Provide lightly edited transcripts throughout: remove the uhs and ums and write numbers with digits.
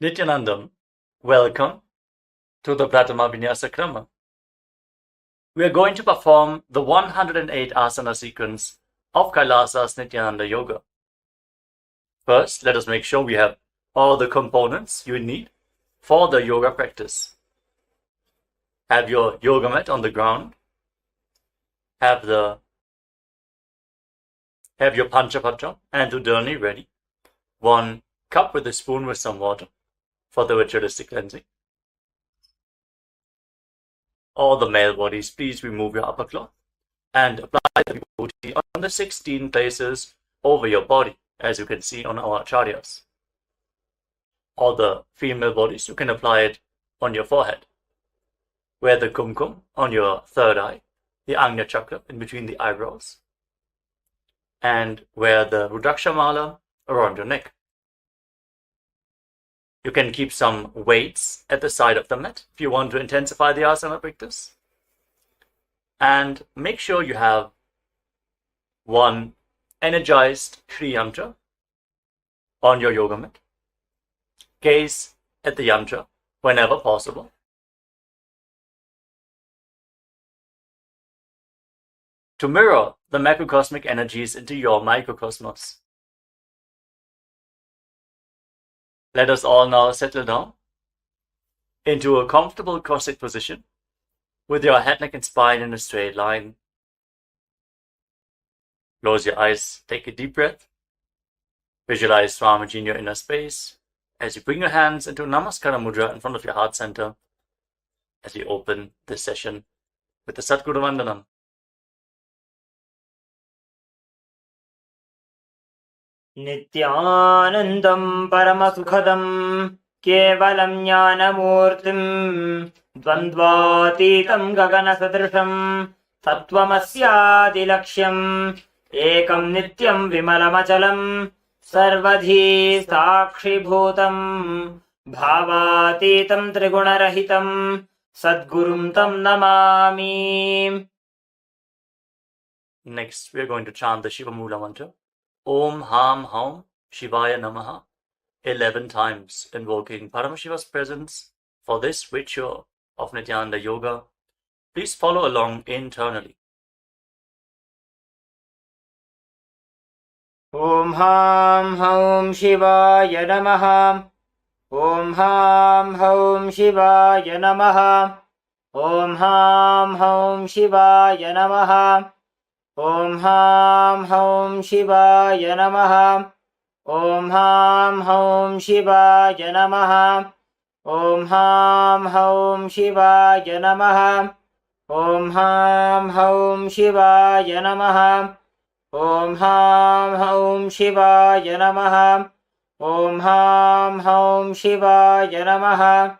Nithyanandam, welcome to the Prathama Vinyasa Krama. We are going to perform the 108 Asana sequence of KAILASA's Nithyananda Yoga. First, let us make sure we have all the components you need for the yoga practice. Have your yoga mat on the ground. Have your Panchapatra and Udani ready. 1 cup with a spoon with some water for the ritualistic cleansing. All the male bodies, please remove your upper cloth and apply the vibhuti on the 16 places over your body, as you can see on our acharyas. All the female bodies, you can apply it on your forehead. Wear the kumkum on your third eye, the Agnya chakra in between the eyebrows, and wear the Rudraksha mala around your neck. You can keep some weights at the side of the mat if you want to intensify the asana practice. And make sure you have 1 energized Shri Yantra on your yoga mat. Gaze at the yantra whenever possible. To mirror the macrocosmic energies into your microcosmos. Let us all now settle down into a comfortable cross-legged position with your head, neck and spine in a straight line. Close your eyes, take a deep breath. Visualize Swamiji in your inner space as you bring your hands into Namaskara Mudra in front of your heart center as we open this session with the Satguru Vandanam. Nithyanandam Paramasukhadam Kevalam Jnanamurtim Dvandvatitam Gaganasadrisham Tattvamasyadilaksham Ekam Nityam Vimalamachalam Sarvadhi Sakshibhutam Bhavatitam Trigunarahitam Sadgurum Tam Namami. Next, we are going to chant the Shiva Mula mantra. Om Ham Haum Shivaya Namaha 11 times, invoking Paramashiva's presence for this ritual of Nithyananda Yoga. Please follow along internally. Om Ham Haum Shivaya Namaha. Om Ham Haum Shivaya Namaha. Om Ham Haum Shivaya Namaha. Om Ham Haum Shivaya Namaha. Om Ham Haum Shivaya Namaha. Om Ham Haum Shivaya Namaha. Om Ham Haum Shivaya Namaha. Om Ham Haum Shivaya Namaha. Om Ham Haum Shivaya Namaha.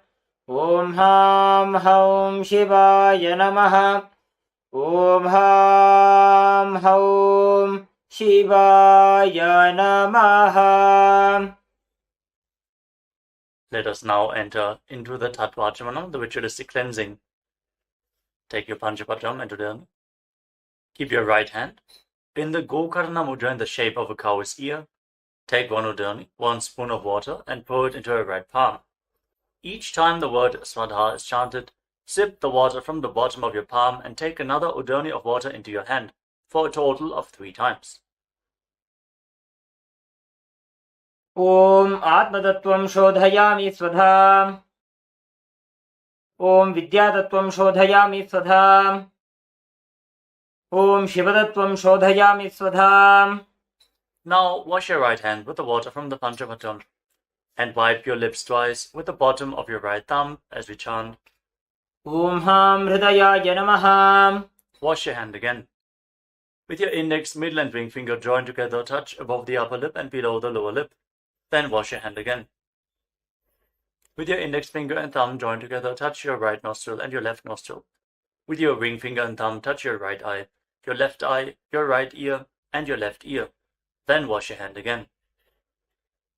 Om Ham Haum Shivaya Namaha. Om Ham Haum Shivaya Namaha. Let us now enter into the Tattvachamana, the ritualistic cleansing. Take your Panchapatram and Udani. Keep your right hand in the Gokarna Mudra in the shape of a cow's ear. Take 1 Udani, 1 spoon of water, and pour it into your right palm. Each time the word Swadha is chanted, sip the water from the bottom of your palm and take another Udani of water into your hand for a total of 3 times. Om Atmatattvam Shodhayami Swadha. Om Vidyatattvam Shodhayami Swadha. Om Shivatattvam Shodhayami Swadha. Now wash your right hand with the water from the Panchapatram and wipe your lips twice with the bottom of your right thumb as we chant. Om Ham Hridayaya Namaha. Wash your hand again. With your index, middle and ring finger joined together, touch above the upper lip and below the lower lip. Then wash your hand again. With your index finger and thumb joined together, touch your right nostril and your left nostril. With your ring finger and thumb, touch your right eye, your left eye, your right ear, and your left ear. Then wash your hand again.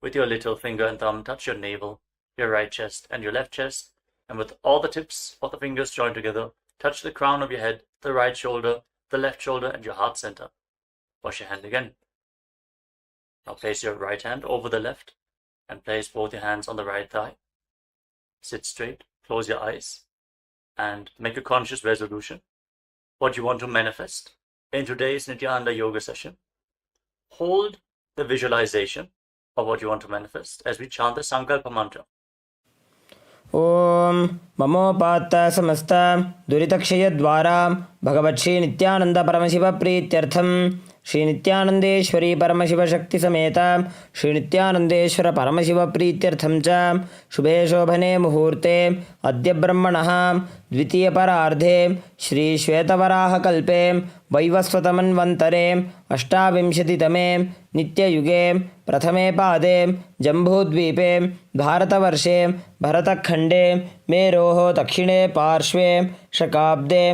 With your little finger and thumb, touch your navel, your right chest, and your left chest. And with all the tips of the fingers joined together, touch the crown of your head, the right shoulder, the left shoulder, and your heart center. Wash your hand again. Now place your right hand over the left And place both your hands on the right thigh. Sit straight, close your eyes, and make a conscious resolution. What you want to manifest in today's Nithyananda Yoga session. Hold the visualization of what you want to manifest as we chant the Sankalpa mantra. ॐ ममोपात्त समस्त दुरितक्षयद्वारां भगवत्श्री नित्यानंद परमशिव प्रीत्यर्थं श्री नित्यानंदेश्वरी परमशिव शक्ति समेत श्री नित्यानंदेश्वर परमशिव प्रीत्यर्थं च शुभे शोभने मुहूर्ते अद्य ब्रह्मणः द्वितीयपरार्धे श्री श्वेतवराहकल्पे वैवस्वतमन्वन्तरे अष्टाविंशतितमे नित्ययुगे प्रथमे पादे जम्बूद्वीपे भारतवर्षे भरतखण्डे मेरोः दक्षिणे पार्श्वे शकाब्दे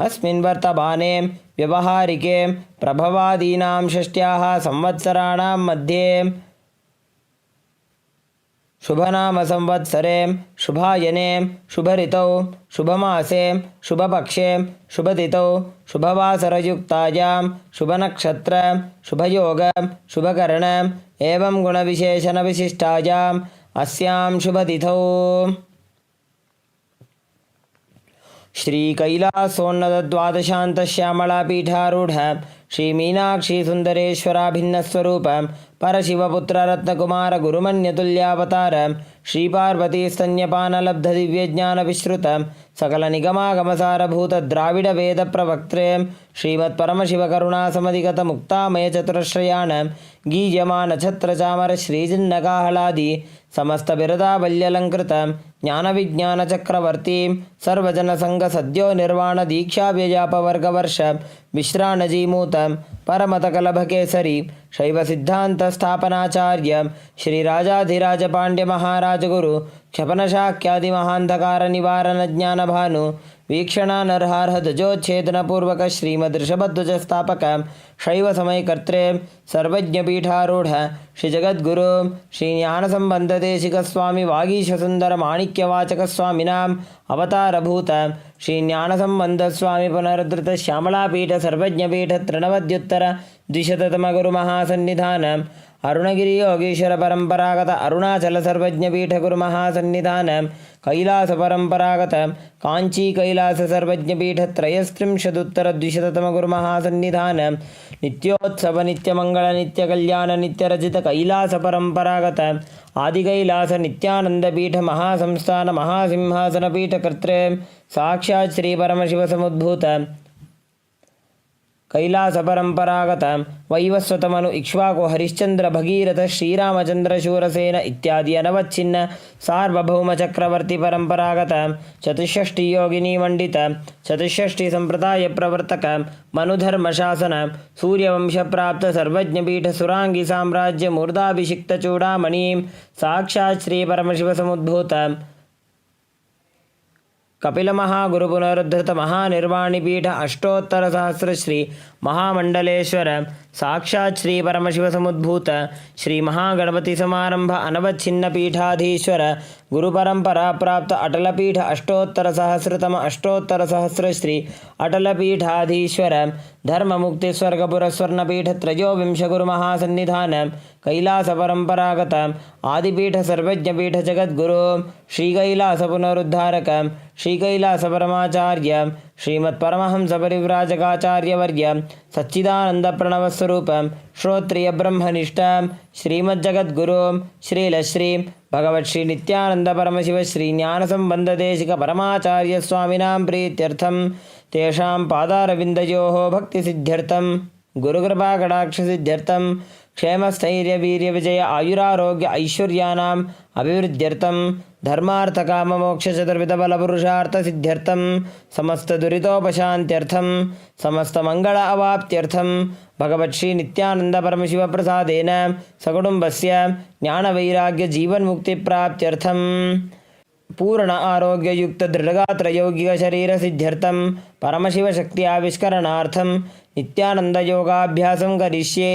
अस्मिन् वर्तमाने व्यवहारिके प्रभवादीनां षष्ट्याः संवत्सराणां मध्ये शुभनाम संवत्सरे शुभायने शुभऋतौ शुभमासे शुभपक्षे शुभतिथौ शुभवासरयुक्तायां शुभनक्षत्र शुभयोग शुभकर्ण एवं गुणविशेषणविशिष्टायाम् अस्यां शुभतिथौ श्री कैलासोन्नत द्वादशांत श्यामला पीठारूढ़ श्री मीनाक्षी सुंदरेश्वराभिन्नस्वरूप परशिवपुत्र रत्नकुमार गुरुमन्यतुल्यावतार श्री पार्वती स्तन्यपान लब्ध दिव्य ज्ञान विश्रुत सकल निगमागमसारभूत द्राविड वेद प्रवक्त्रे श्रीमत् परमशिव करुणा समधिगत मुक्तामय चतुरश्रयाण गीयमान छत्र चामर श्रीजिन्नकाहलादि समस्त बिरदावल्यलंकृत ज्ञान विज्ञान चक्रवर्ती सर्वजन संघ सद्यो निर्वाण दीक्षा व्यजापवर्ग वर्ष विश्राणजीमूत परमत कलभ केसरी शैव सिद्धांत स्थापनाचार्य श्री राजाधिराज पांड्य महाराज गुरु क्षपन शाक्यादि महांधकार निवारण ज्ञान भानु वीक्षणा नरहारह ध्वजोच्छेदन पूर्वक श्रीमदृषभध्वज स्थापक शैव समय कर्त्रे सर्वज्ञ पीठारूढ़ श्री जगद्गुरु श्री ज्ञान संबंध देशिक स्वामी वागीश सुंदर माणिक्यवाचक स्वामिनाम अवतारभूत श्री ज्ञान संबंध स्वामी पुनरुद्धृत श्यामलापीठ सर्वज्ञपीठ तृणवद्युत्तर द्विशततम गुरु महासन्निधान अरुणगिरी योगीश्वर परंपरागत अरुणाचल सर्वज्ञपीठ गुरु महासन्निधान कैलास परंपरागत कांची कैलास सर्वज्ञपीठ त्रयस्त्रिंशदुत्तर द्विशततम गुरु महासन्निधान नित्योत्सव नित्यमंगल नित्यकल्याण नित्यरचित कैलास परंपरागत आदि कैलास नित्यानंद पीठ महासंस्थान महासिंहासन पीठ कर्त्रे साक्षात् श्री परमशिव समुद्भूत कैलास परंपरागत वैवस्वतमनु इक्ष्वाकु हरिश्चंद्र भगीरथ श्रीरामचंद्र शूरसेन इत्यादि अनवच्छिन्न सार्वभौम चक्रवर्ती परंपरागत चतुष्षष्टि योगिनी मंडित चतुष्षष्टि संप्रदाय प्रवर्तक मनुधर्म शासन सूर्यवंश प्राप्त सर्वज्ञ पीठ सुरांगी साम्राज्य मूर्धाभिषिक्त चूड़ामणि साक्षात् श्री परमशिव समुद्भूत कपिल महागुरु पुनरुद्धृत महानिर्वाणी पीठ अष्टोत्तर सहस्र श्री महामंडलेश्वर साक्षात् श्री परमशिव समुद्भूत श्री महागणपति समारंभ अनवच्छिन्न पीठाधीश्वर गुरु परंपरा प्राप्त अटल पीठ अष्टोत्तर सहस्रतम अष्टोत्तर सहस्र श्री अटल पीठाधीश्वर धर्म मुक्ति स्वर्गपुर स्वर्ण पीठ त्रयोविंश गुरु महासन्निधान कैलास परंपरागत आदिपीठ सर्वज्ञ पीठ जगद्गुरु श्री कैलास पुनरुद्धारक श्री कैलास परमाचार्य श्रीमत् परमहंस परिव्राजकाचार्यवर्य सच्चिदानंद प्रणव स्वरूप श्रोत्रिय ब्रह्मनिष्ठ श्रीमज्जगद्गुरु श्रीलश्री भगवत् श्री नित्यानंद परमशिव श्री ज्ञान संबंध देशिक परमाचार्य स्वामिनां प्रीत्यर्थं तेषां पादारविन्दयोः भक्ति सिद्ध्यर्थं गुरुकृपा कटाक्ष सिद्ध्यर्थं क्षेमस्थैर्य वीर्य विजय आयुरारोग्य ऐश्वर्यानाम् अभिवृद्ध्यर्थं धर्मार्थ काम मोक्ष चतुर्विध बल पुरुषार्थ सिद्ध्यर्थं समस्त दुरितोपशान्त्यर्थं समस्त मंगल अवाप्त्यर्थं भगवत् श्री नित्यानंद परमशिव प्रसादेन सकुटुम्बस्य ज्ञान वैराग्य जीवन मुक्ति प्राप्त्यर्थं पूर्ण आरोग्य युक्त दृढ़गात्र यौगिक शरीर सिद्ध्यर्थं परमशिव शक्ति आविष्करणार्थं नित्यानंद योगाभ्यासं करिष्ये.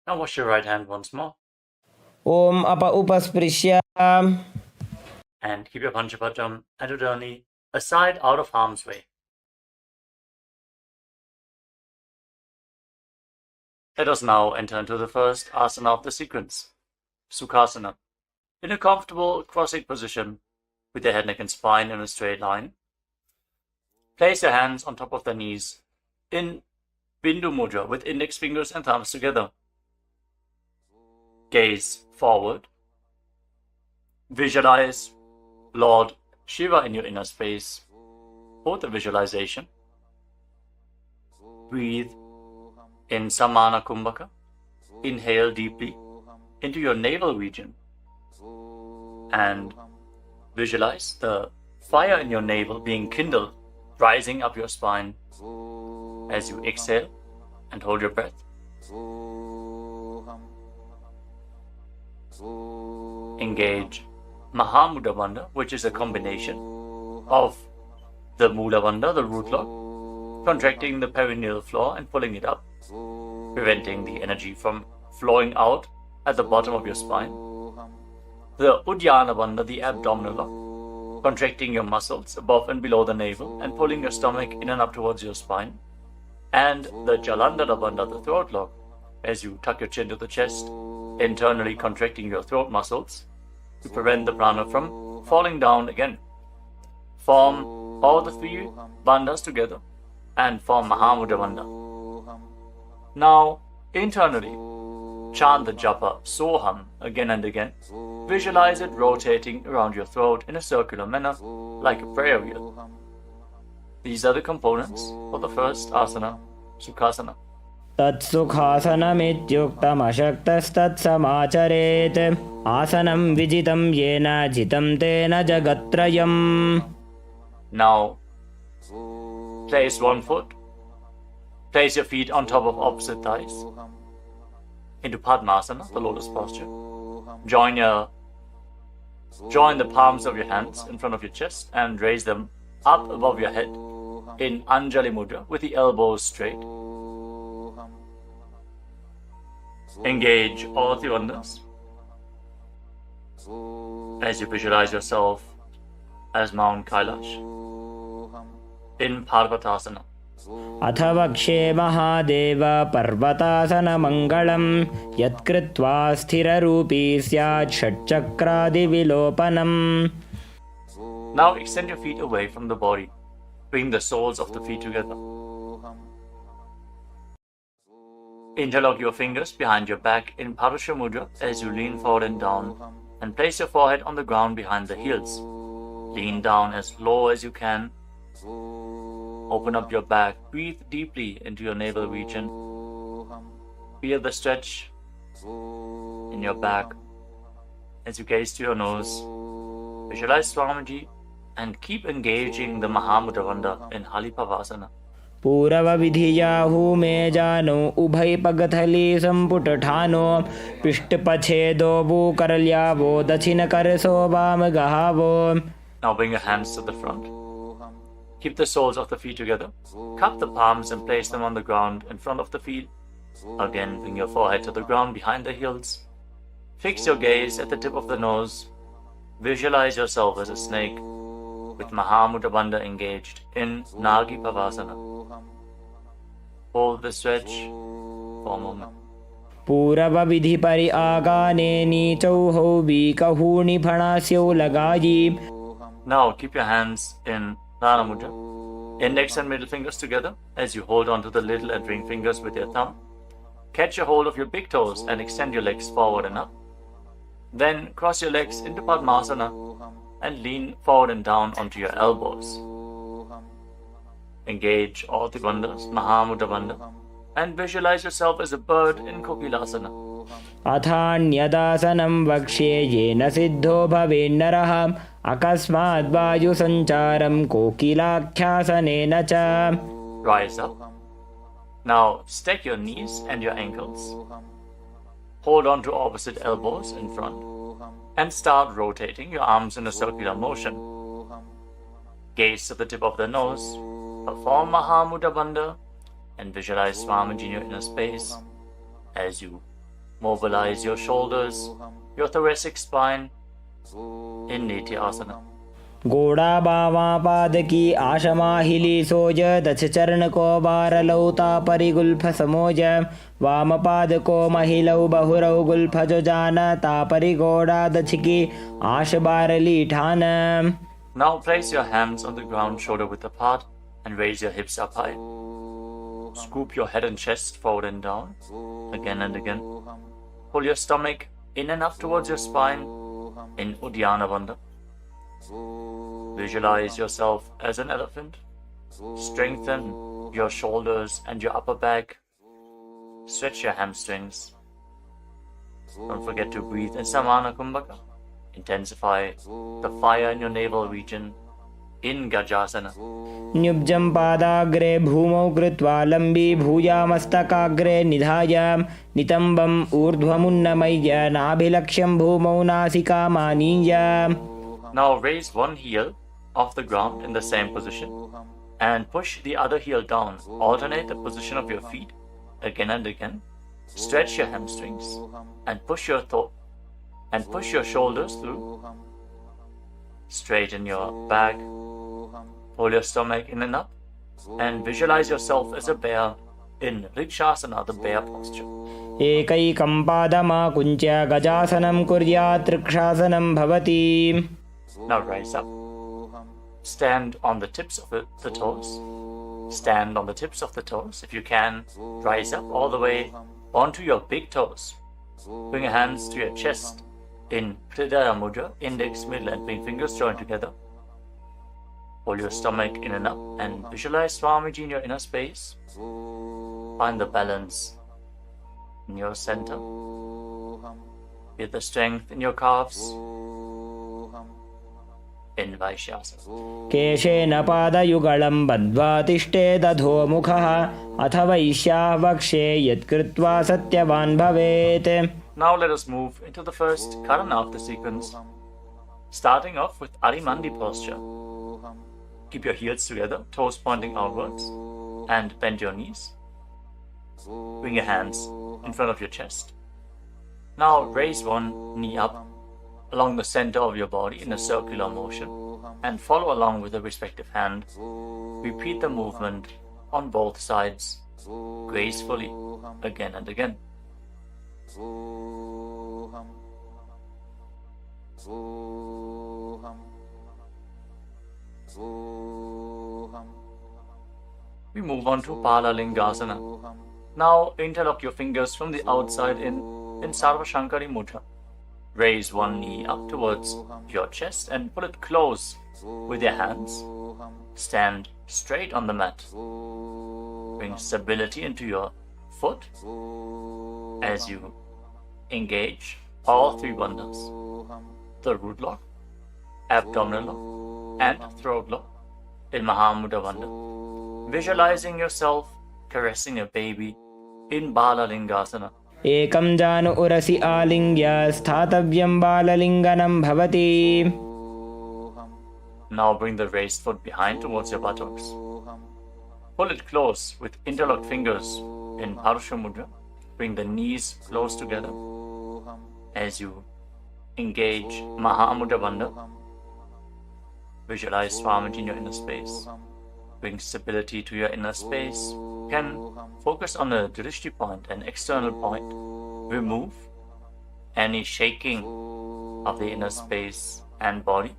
Now wash your right hand once more. Om apa upasprishya. And keep your Panchapatam and Udani aside out of harm's way. Let us now enter into the first asana of the sequence, Sukhasana. In a comfortable cross-legged position, with your head, neck and spine in a straight line, place your hands on top of the knees in Bindu Mudra with index fingers and thumbs together. Gaze forward. Visualize Lord Shiva in your inner space. Hold the visualization. Breathe in Samana Kumbhaka. Inhale deeply into your navel region and visualize the fire in your navel being kindled, rising up your spine as you exhale and hold your breath. Engage Mahamudra Bandha, which is a combination of the Mula Bandha, the root lock, contracting the perineal floor and pulling it up, preventing the energy from flowing out at the bottom of your spine. The Uddiyana Bandha, the abdominal lock, contracting your muscles above and below the navel and pulling your stomach in and up towards your spine. And the Jalandhara Bandha, the throat lock, as you tuck your chin to the chest, internally contracting your throat muscles to prevent the prana from falling down again. Form all the three bandhas together and form Mahamudra Bandha. Now, internally, chant the japa Soham again and again. Visualize it rotating around your throat in a circular manner, like a prayer wheel. These are the components for the first asana, Sukhasana. तत्सुखासनमित्युक्तमशक्तस्तत्समाचरेत् आसनं विजितं येन जितं तेन जगत्त्रयम्. Now, place one foot. Place your feet on top of opposite thighs into Padmasana, the lotus posture. Join the palms of your hands in front of your chest and raise them up above your head in Anjali Mudra with the elbows straight. Engage all the bandhas as you visualize yourself as Mount Kailash in Parvatasana. अथ वक्षे महादेव पर्वतासनमङ्गलं यत्कृत्वा स्थिररूपी स्यात् षट्चक्रादिविलोपनम्. Now extend your feet away from the body. Bring the soles of the feet together. Interlock your fingers behind your back in Parusha Mudra as you lean forward and down, and place your forehead on the ground behind the heels. Lean down as low as you can. Open up your back. Breathe deeply into your navel region. Feel the stretch in your back as you gaze to your nose. Visualize Swamiji and keep engaging the Mahamudra Bandha in Halipavasana. पूर्वविधियाहु मे जानो उभय पगथली संपुट ठानो पृष्ठपछेदो भूकरल्यावो दक्षिण करसो वाम गहावो. Now bring your hands to the front. Keep the soles of the feet together. Cup the palms and place them on the ground in front of the feet. Again, bring your forehead to the ground behind the heels. Fix your gaze at the tip of the nose. Visualize yourself as a snake with Mahamudra Bandha engaged in Nagi Pavasana. Hold the stretch for a moment. पूर्वविधि परि आगाने नीचौहौ बीकहूणि फणास्यौ लगायि. Now keep your hands in Dana Mudra. Index and middle fingers together as you hold on to the little and ring fingers with your thumb. Catch a hold of your big toes and extend your legs forward and up. Then cross your legs into Padmasana and lean forward and down onto your elbows. Engage all the bandhas, Mahamudra Bandha, and visualize yourself as a bird in Kokilasana. अथान्यदासनं वक्ष्ये येन सिद्धो भवेन्नरः अकस्माद् वायुसञ्चारं कोकिलाख्यासनेन च. Rise up. Now stack your knees and your ankles. Hold on to opposite elbows in front and start rotating your arms in a circular motion. Gaze to the tip of the nose. Perform Mahamudra Bandha and visualize Swamiji in your inner space as you mobilize your shoulders, your thoracic spine in Nitya Asana. गोड़ा बावा पाद की आशमाहिली सोज दछ चरण को बारलौता परिगुल्फ समोज वाम पाद को महिलौ बहुरौ Gulf जो जान तापरि गोड़ा दछ की आश बारली ठान. Now place your hands on the ground shoulder width apart and raise your hips up high. Scoop your head and chest forward and down, again and again. Pull your stomach in and up towards your spine in Uddiyana Bandha. Visualize yourself as an elephant. Strengthen your shoulders and your upper back. Stretch your hamstrings. Don't forget to breathe in Samana Kumbhaka. Intensify the fire in your navel region in Gajasana. न्युब्जं पादाग्रे भूमौ कृत्वा लम्बी भूयामस्तकाग्रे निधाय नितम्बम् ऊर्ध्वमुन्नमय्य नाभिलक्ष्यं भूमौ नासिकामानीय. Now raise one heel off the ground in the same position and push the other heel down. Alternate the position of your feet again and again. Stretch your hamstrings and push your shoulders through. Straighten your back. Pull your stomach in and up and visualize yourself as a bear in Rikshasana, the bear posture. एकैकं पादमाकुञ्च्य गजासनं कुर्यात् ऋक्षासनं भवति. Now rise up. Stand on the tips of the toes. Stand on the tips of the toes. If you can, rise up all the way onto your big toes. Bring your hands to your chest in Hridaya Mudra, index, middle and ring fingers joined together. Pull your stomach in and up and visualize Swamiji in your inner space. Find the balance in your center. Feel the strength in your calves. In Vaishyasana. केशेन पादयुगलं बद्ध्वा तिष्ठेदधोमुखः अथ वैश्याः वक्ष्ये यत्कृत्वा सत्यवान् भवेत्. Now let us move into the first Karana of the sequence, starting off with Arimandi posture. Keep your heels together, toes pointing outwards, and bend your knees. Bring your hands in front of your chest. Now raise one knee up along the center of your body in a circular motion and follow along with the respective hand. Repeat the movement on both sides gracefully again and again. We move on to Palalingasana. Now interlock your fingers from the outside in Sarva Shankari Mudra. Raise one knee up towards your chest and pull it close with your hands. Stand straight on the mat. Bring stability into your foot as you engage all three bandhas: the root lock, abdominal lock, and throat lock in Mahamudra Bandha. Visualizing yourself caressing a baby in Balalingasana. एकं जानु उरसि आलिङ्ग्य स्थातव्यं बाललिङ्गनं भवति. Now bring the raised foot behind towards your buttocks. Pull it close with interlocked fingers in Parusha Mudra. Bring the knees close together as you engage Mahamudra Bandha. Visualize Swamiji in your inner space. Bring stability to your inner space. You can focus on the drishti point, an external point. Remove any shaking of the inner space and body.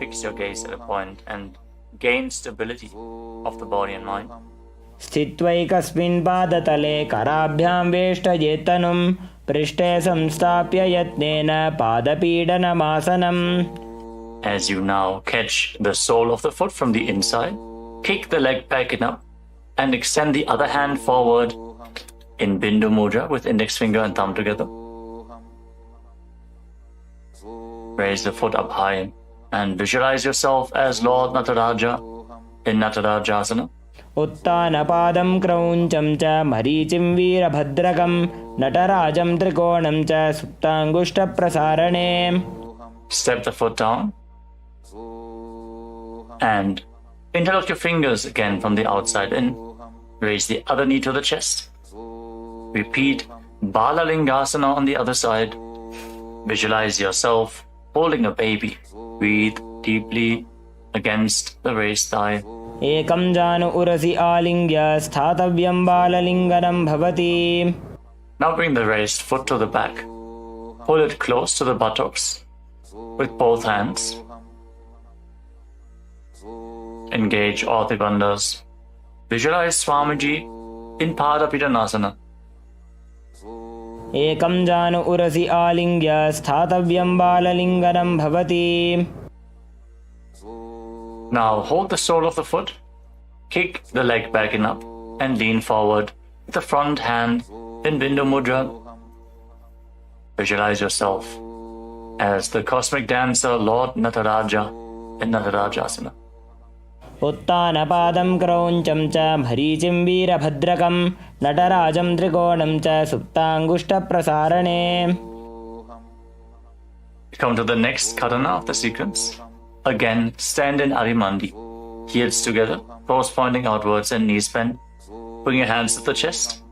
Fix your gaze at a point and gain stability of the body and mind. स्थित्वैकस्मिन् पादतले कराभ्यां वेष्टयेत्तनुं पृष्ठे संस्थाप्य यत्नेन पादपीडनमासनम्. As you now catch the sole of the foot from the inside, kick the leg back and up and extend the other hand forward in Bindu Mudra with index finger and thumb together. Raise the foot up high and visualize yourself as Lord Nataraja in Natarajasana. उत्तानपादं क्रौञ्चं च मरीचिं वीरभद्रकं नटराजं त्रिकोणं च सुप्ताङ्गुष्ठप्रसारणे. Step the foot down and interlock your fingers again from the outside in. Raise the other knee to the chest. Repeat Balalingasana on the other side. Visualize yourself holding a baby. Breathe deeply against the raised thigh. एकं जानु उरसि आलिङ्ग्य स्थातव्यं बाललिङ्गनं भवति. Now bring the raised foot to the back. Pull it close to the buttocks with both hands. Engage all the bandhas. Visualize Swamiji in Padapittanasana. एकं जानु उरसि आलिङ्ग्य स्थातव्यं बाललिङ्गनं भवति. Now hold the sole of the foot, kick the leg back and up, and lean forward with the front hand in Bindu Mudra. Visualize yourself as the cosmic dancer Lord Nataraja in Natarajasana. उत्तानपादं क्रौञ्चं च भरीचिं वीरभद्रकं नटराजं त्रिकोणं च सुप्ताङ्गुष्ठप्रसारणे. Come to the next katana of the sequence. Again, stand in Arimandi. Heels together, toes pointing outwards and knees bent. Bring your hands to the chest.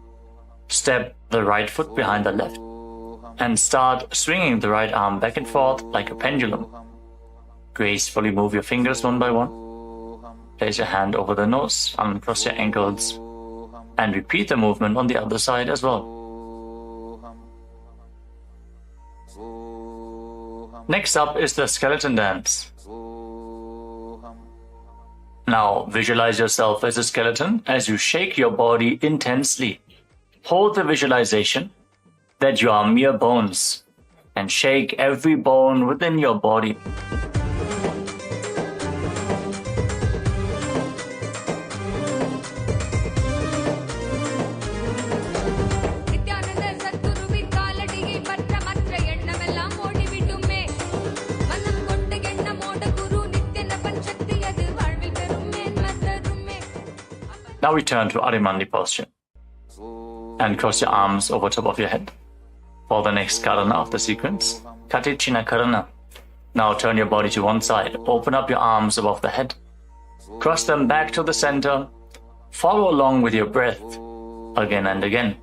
Step the right foot behind the left. And start swinging the right arm back and forth like a pendulum. Gracefully move your fingers one by one. Place your hand over the nose, uncross your ankles, and repeat the movement on the other side as well. Next up is the skeleton dance. Now visualize yourself as a skeleton as you shake your body intensely. Hold the visualization that you are mere bones and shake every bone within your body. Now return to Arimandi posture and cross your arms over top of your head. For the next karana of the sequence, Katichina Karana. Now turn your body to one side, open up your arms above the head, cross them back to the center, follow along with your breath again and again.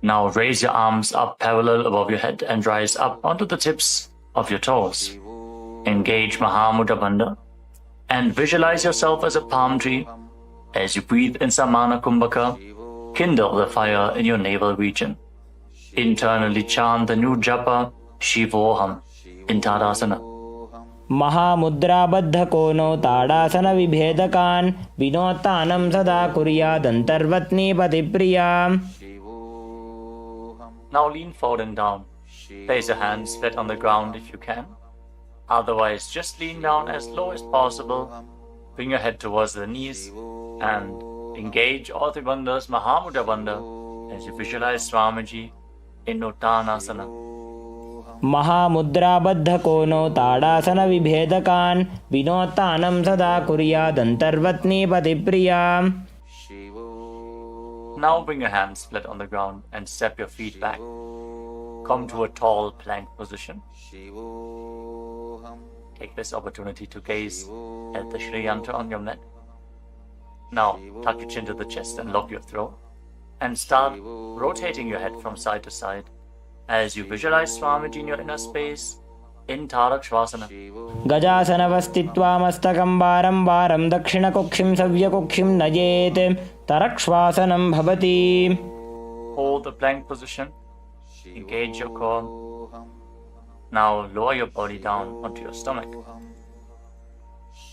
Now raise your arms up parallel above your head and rise up onto the tips of your toes. Engage Mahamudra Bandha and visualize yourself as a palm tree. As you breathe in Samana Kumbhaka, kindle the fire in your navel region. Internally chant the new japa Shivoham in Tadasana. महामुद्राबद्धकोनो ताडासनविभेदकान् विनोत्तानं सदा कुर्यादन्तर्वत्नीपतिप्रिया. Now lean forward and down. Place your hands flat on the ground if you can. Otherwise, just lean down as low as possible. Bring your head towards the knees and engage all the bandhas, Mahamudra Bandha, as you visualize Swamiji in Uttanasana. महामुद्राबद्धकोनो ताडासनविभेदकान् विनोत्तानं सदा कुर्यादन्तर्वत्नीपतिप्रिया. Now bring your hands flat on the ground and step your feet back. Come to a tall plank position. Take this opportunity to gaze at the Shri Yantra on your mat. Now tuck your chin to the chest and lock your throat. And start rotating your head from side to side as you visualize Swamiji in your inner space in Tarakshvasana. गजासनवस्थित्वा मस्तकं वारं वारं दक्षिणकुक्षिं सव्यकुक्षिं नयेत् तरक्श्वासनं भवति. Hold the plank position. Engage your core. Now lower your body down onto your stomach.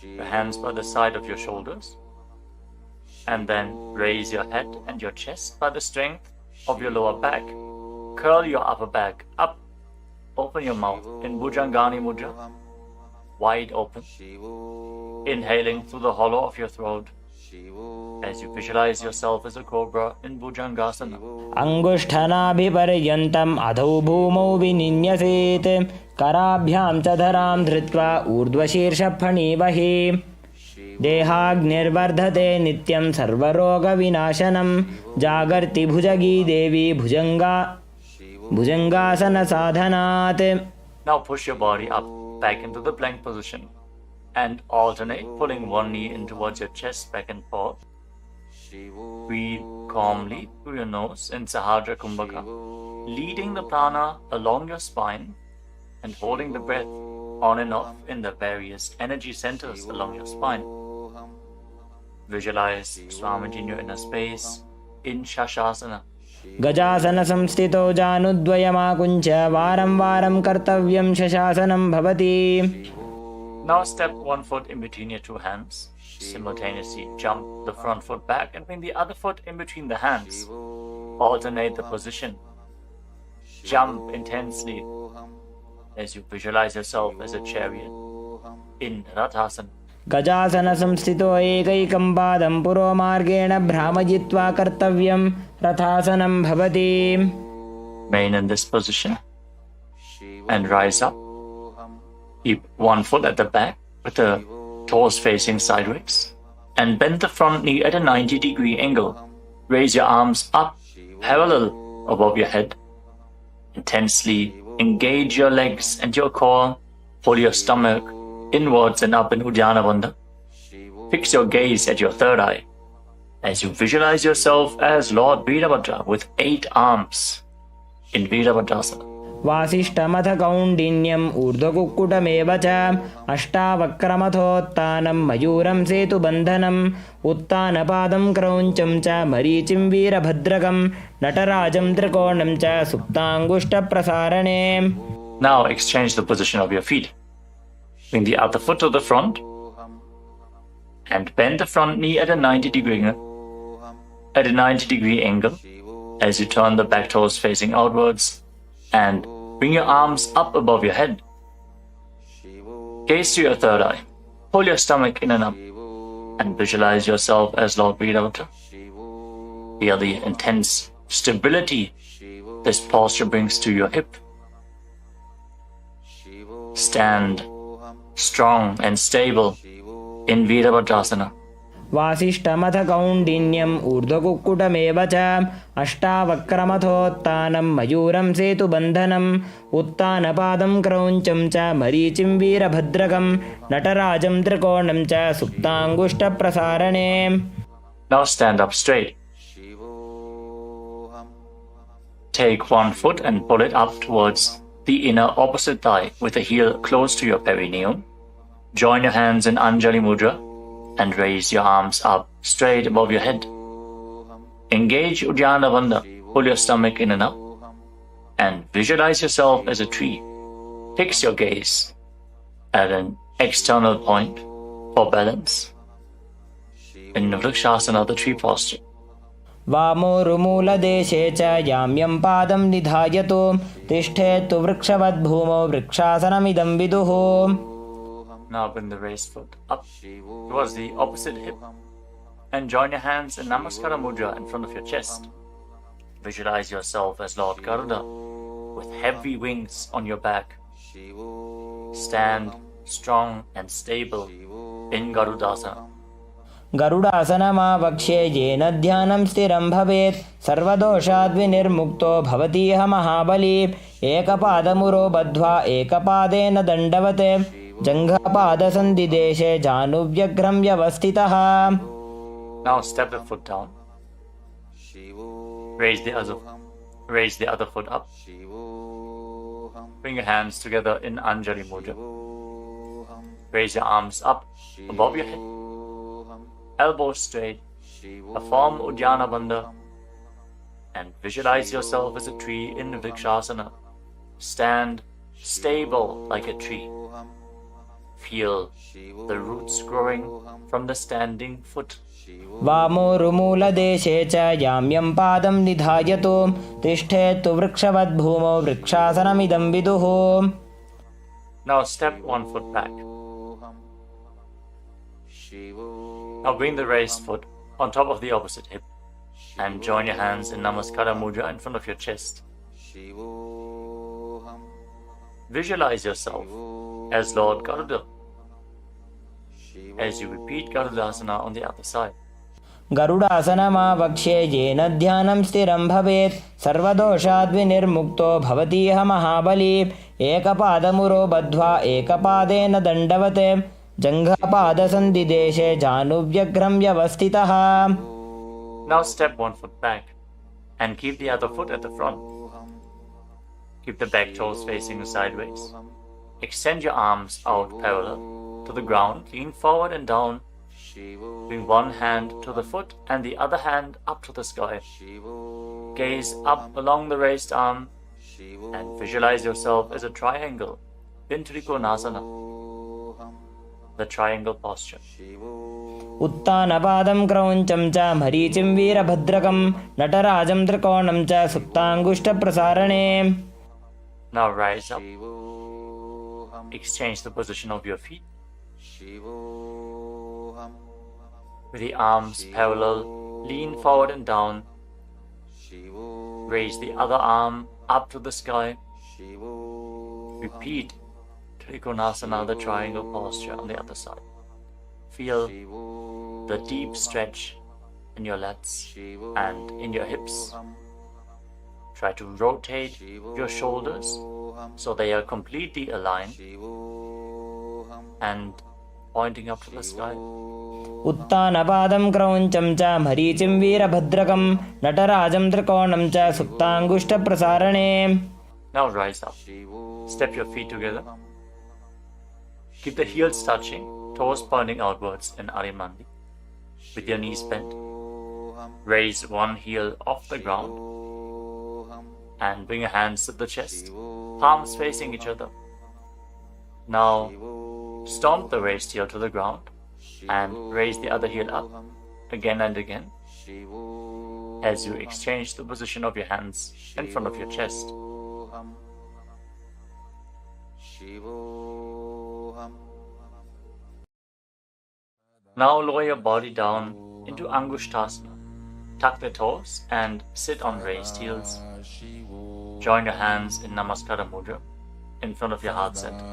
Your hands by the side of your shoulders. And then raise your head and your chest by the strength of your lower back. Curl your upper back up. Open your mouth in Bhujangani Mudra, wide open. Inhaling through the hollow of your throat as you visualize yourself as a cobra in Bhujangasana. अंगुष्ठनाभिपर्यन्तम् अधौ भूमौ विनिन्यसेत् कराभ्यां च धरां धृत्वा ऊर्ध्वशीर्षफणीवहि. देहाग्निर्वर्धते नित्यं सर्वरोगविनाशनं जागर्ति भुजगी देवी भुजंगासन साधनात्. Now push your body up back into the plank position and alternate pulling one knee in towards your chest back and forth Breathe calmly through your nose in Sahadra Kumbhaka, leading the prana along your spine and holding the breath on and off in the various energy centers along your spine. Visualize Swamiji in your inner space in Shastasana. गजासन संस्थितो जानुद्वयमाकुञ्च वारं वारं कर्तव्यं शशासनं भवति. Now step one foot in between your two hands. Simultaneously jump the front foot back and bring the other foot in between the hands. Alternate the position. Jump intensely as you visualize yourself as a chariot in Rathasana. गजासन संस्थितो एकैकं पादं पुरोमार्गेण भ्रामयित्वा कर्तव्यं रथासनं भवति. Remain in this position and rise up. Keep one foot at the back with the toes facing sideways and bend the front knee at a 90-degree angle. Raise your arms up parallel above your head. Intensely engage your legs and your core. Pull your stomach inwards and up in Uddiyana Bandha. Fix your gaze at your third eye as you visualize yourself as Lord Veerabhadra with 8 arms in Veerabhadrasana. वासिष्ठमथ कौण्डिन्यम् ऊर्ध्वकुक्कुटमेव च अष्टावक्रमथोत्तानं मयूरं सेतुबन्धनम् उत्तानपादं क्रौञ्चं च मरीचिं वीरभद्रकं नटराजं त्रिकोणं च सुप्ताङ्गुष्ठप्रसारणे. Now exchange the position of your feet. Bring the other foot to the front and bend the front knee at a 90-degree angle as you turn the back toes facing outwards and bring your arms up above your head. Gaze to your third eye. Pull your stomach in and up and visualize yourself as Lord Veerabhadra. Feel the intense stability this posture brings to your hip. Stand strong and stable in Veerabhadrasana. वासिष्ठमथ कौण्डिन्यम् ऊर्ध्वकुक्कुटमेव च अष्टावक्रमथोत्तानं मयूरं सेतुबन्धनम् उत्तानपादं क्रौञ्चं च मरीचिं वीरभद्रकं नटराजं त्रिकोणं च सुप्ताङ्गुष्ठप्रसारणे. Now stand up straight. Take one foot and pull it up towards the inner opposite thigh with the heel close to your perineum. Join your hands in Anjali Mudra and raise your arms up straight above your head. Engage Uddiyana Bandha. Pull your stomach in and up and visualize yourself as a tree. Fix your gaze at an external point for balance in Vrikshasana, the tree posture. वामोरुमूलदेशे च याम्यं पादं निधायतु तिष्ठेत्तु वृक्षवद्भूमौ वृक्षासनमिदं विदुः. Now bring the raised foot up towards the opposite hip and join your hands in Namaskara Mudra in front of your chest. Visualize yourself as Lord Garuda with heavy wings on your back. Stand strong and stable in Garudasana. गरुडासनमावक्ष्ये येन ध्यानं स्थिरं भवेत् सर्वदोषाद्विनिर्मुक्तो भवतीह महाबली. एकपादमुरो बद्ध्वा एकपादेन दण्डवत् जङ्घपादसन्धिदेशे जानुव्यग्रं व्यवस्थितः. Now step the foot down. Raise the other foot up. Bring your hands together in Anjali Mudra. Raise your arms up above your head. Elbows straight. Perform Uddiyana Bandha and visualize yourself as a tree in Vrikshasana. Stand stable like a tree. Feel the roots growing from the standing foot. वामोरुमूलदेशे च याम्यं पादं निधायतु तिष्ठेत्तु वृक्षवद्भूमौ वृक्षासनमिदं विदुः. Now step one foot back. Now bring the raised foot on top of the opposite hip and join your hands in Namaskara Mudra in front of your chest. Visualize yourself as Lord Garuda as you repeat Garudasana on the other side. गरुडासनमावक्ष्ये येन ध्यानं स्थिरं भवेत् सर्वदोषाद्विनिर्मुक्तो भवतीह महाबली. एकपादमुरो बद्ध्वा एकपादेन दण्डवत् जङ्घपादसन्धिदेशे जानुव्यग्रं व्यवस्थितः. Now step one foot back and keep the other foot at the front. Keep the back toes facing sideways. Extend your arms out parallel to the ground, lean forward and down. Bring one hand to the foot and the other hand up to the sky. Gaze up along the raised arm and visualize yourself as a triangle in Trikonasana, the triangle posture. उत्तानपादं क्रौञ्चं च मरीचिं वीरभद्रकं नटराजं त्रिकोणं च सुप्ताङ्गुष्ठप्रसारणे. Now rise up. Exchange the position of your feet. With the arms parallel, lean forward and down. Raise the other arm up to the sky. Repeat Trikonasana, the triangle posture on the other side. Feel the deep stretch in your lats and in your hips. Try to rotate your shoulders so they are completely aligned and pointing up to the sky. उत्तानपादं क्रौञ्चं च मरीचिं वीरभद्रकं नटराजं त्रिकोणं च सुप्ताङ्गुष्ठप्रसारणे. Now rise up. Step your feet together. Keep the heels touching, toes pointing outwards in Arimandi, with your knees bent. Raise one heel off the ground and bring your hands to the chest, palms facing each other. Now stomp the raised heel to the ground and raise the other heel up again and again as you exchange the position of your hands in front of your chest. Now lower your body down into Angushtasana. Tuck the toes and sit on raised heels. Join your hands in Namaskara Mudra in front of your heart center.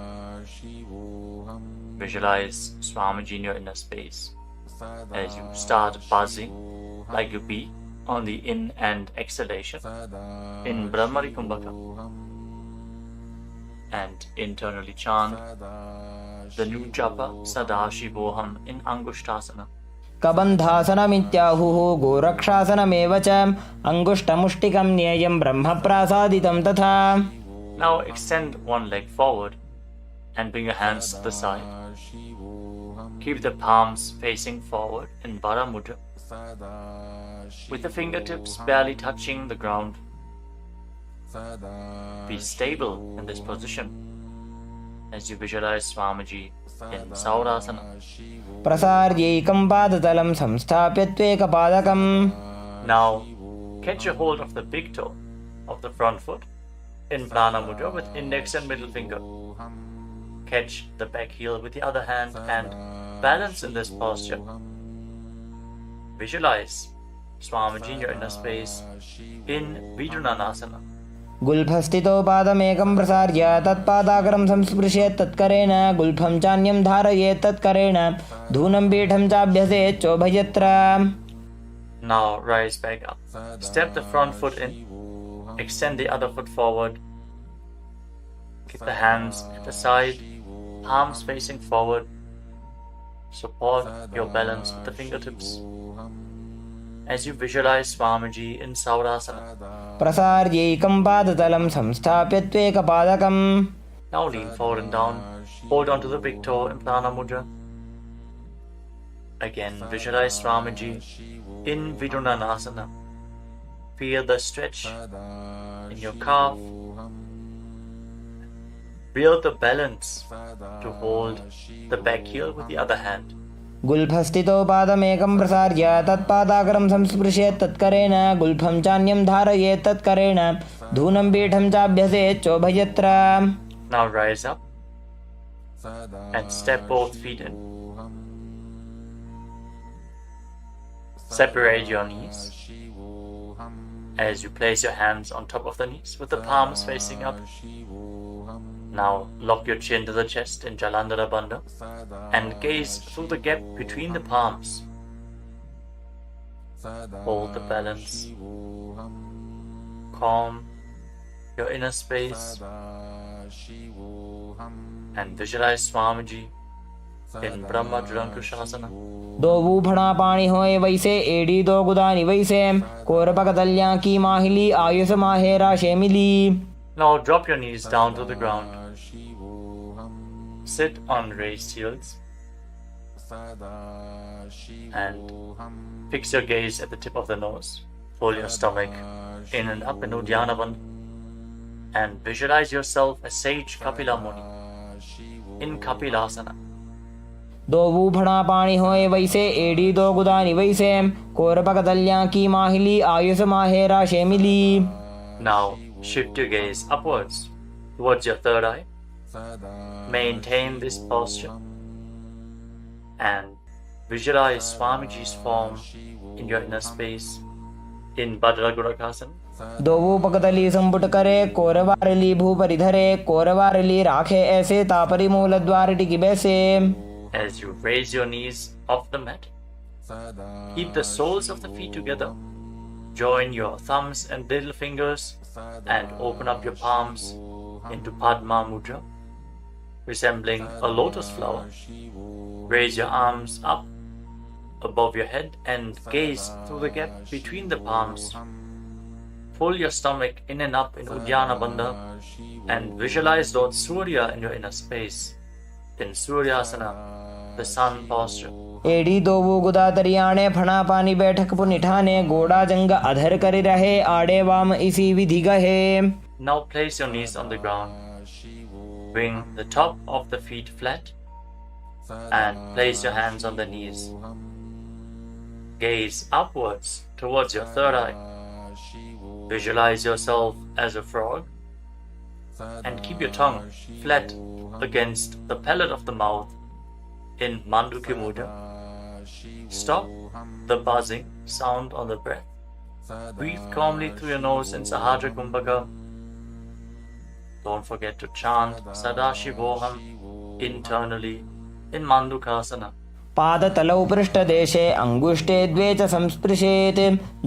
Visualize Swamiji in your inner space as you start buzzing like a bee on the in and exhalation in Brahmari Kumbhaka, and internally chant the new japa Sadashivoham in Angushtasana. कबन्धासनमित्याहुः गोरक्षासनमेव च अङ्गुष्ठमुष्टिकं न्येयं ब्रह्मप्रासादितं तथा. Now extend one leg forward and bring your hands to the side. Keep the palms facing forward in Vara Mudra, with the fingertips barely touching the ground. Be stable in this position as you visualize Swamiji in Saurasana. प्रसार्यैकं पादतलं संस्थाप्य त्वेकपादकम्. Now catch a hold of the big toe of the front foot in Prana Mudra with index and middle finger. Catch the back heel with the other hand and balance in this posture. Visualize Swamiji in your inner space in Vidunanasana. गुल्फस्थितो पादमेकं प्रसार्य तत्पादाग्रं संस्पृशेत् तत्करेण गुल्फं चान्यं धारयेत् तत्करेण धूनं पीठं चाभ्यसेत् चोभयत्र. Now rise back up. Step the front foot in. Extend the other foot forward. Keep the hands at the side, palms facing forward. Support your balance with the fingertips as you visualize Swamiji in Saurasana. प्रसार्यैकं पादतलं संस्थाप्य त्वेकपादकम्. Now lean forward and down. Hold on to the big toe in Prana Mudra. Again, visualize Swamiji in Vidunanasana. Feel the stretch in your calf. Build the balance to hold the back heel with the other hand. गुल्फस्थितो पादमेकं प्रसार्य तत्पादाग्रं संस्पृशेत् तत्करेण गुल्फं चान्यं धारयेत् तत्करेण धूनं पीठं चाभ्यसेत् चोभयत्र. Now rise up and step both feet in. Separate your knees as you place your hands on top of the knees with the palms facing up. Now lock your chin to the chest in Jalandhara Bandha and gaze through the gap between the palms. Hold the balance. Calm your inner space and visualize Swamiji in Brahma-Julankushasana. दो बूफड़ा पानी होए वैसे एड़ी दो गुदानी वैसे कोरपक दलियां की माहिली Ayush माहेरा शेमिली. Now drop your knees down to the ground. Sit on raised heels and fix your gaze at the tip of the nose. Pull your stomach in and up in Uddiyana Bandha and visualize yourself as sage Kapila Muni in Kapilasana. दो बूफड़ा पानी होए वैसे एड़ी दो गुदानी वैसे कोरपक दलियां की माहिली Ayush माहेरा शेमिली. Now shift your gaze upwards towards your third eye. Maintain this posture and visualize Swamiji's form in your inner space in Bhadragurakasana. दो पकतली संपुट करे कोरवारली भूपरि धरे कोरवारली राखे ऐसे तापरी मूल द्वार टिकी बैसे. As you raise your knees off the mat, keep the soles of the feet together. Join your thumbs and little fingers and open up your palms into Padma Mudra, resembling a lotus flower. Raise your arms up above your head and gaze through the gap between the palms. Pull your stomach in and up in Uddiyana Bandha and visualize Lord Surya in your inner space in Suryasana, the sun posture. एड़ी दो वो गुदा तरियाणे फणा पानी बैठक पुनिठाने गोड़ा जंग अधर कर रहे आड़े वाम इसी विधि गहे. Now place your knees on the ground. Bring the top of the feet flat and place your hands on the knees. Gaze upwards towards your third eye. Visualize yourself as a frog and keep your tongue flat against the palate of the mouth in Mandukya Mudra. Stop the buzzing sound on the breath. Breathe calmly through your nose in Sahajra Kumbhaka. Don't forget to chant Sadashivoham internally in Mandukasana. पाद तलौ पृष्ठ देशे अंगुष्टे द्वे च संस्पृशेत्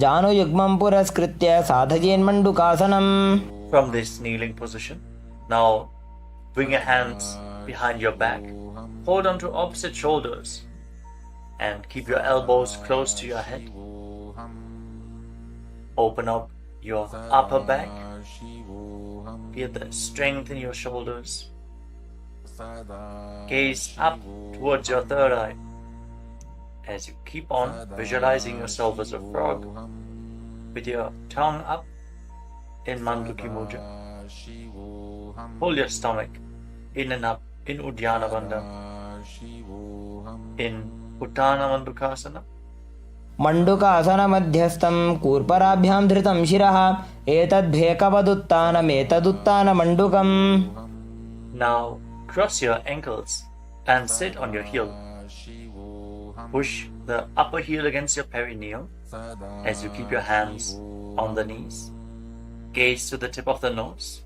जानुयुग्मं पुरस्कृत्य साधयेन्मण्डुकासनम्. From this kneeling position, now bring your hands behind your back. Hold on to opposite shoulders and keep your elbows close to your head. Open up your upper back. Feel the strength in your shoulders. Gaze up towards your third eye as you keep on visualizing yourself as a frog with your tongue up in Manduki Mudra. Pull your stomach in and up in Uddiyana Bandha in Uttana Mandukasana. मंडुकासन मध्यस्थं कूर्पराभ्यां धृतं शिरः एतद्भेकवदुत्तानमेतदुत्तान मंडुकम्. Now cross your ankles and sit on your heel. Push the upper heel against your perineum as you keep your hands on the knees. Gaze to the tip of the nose.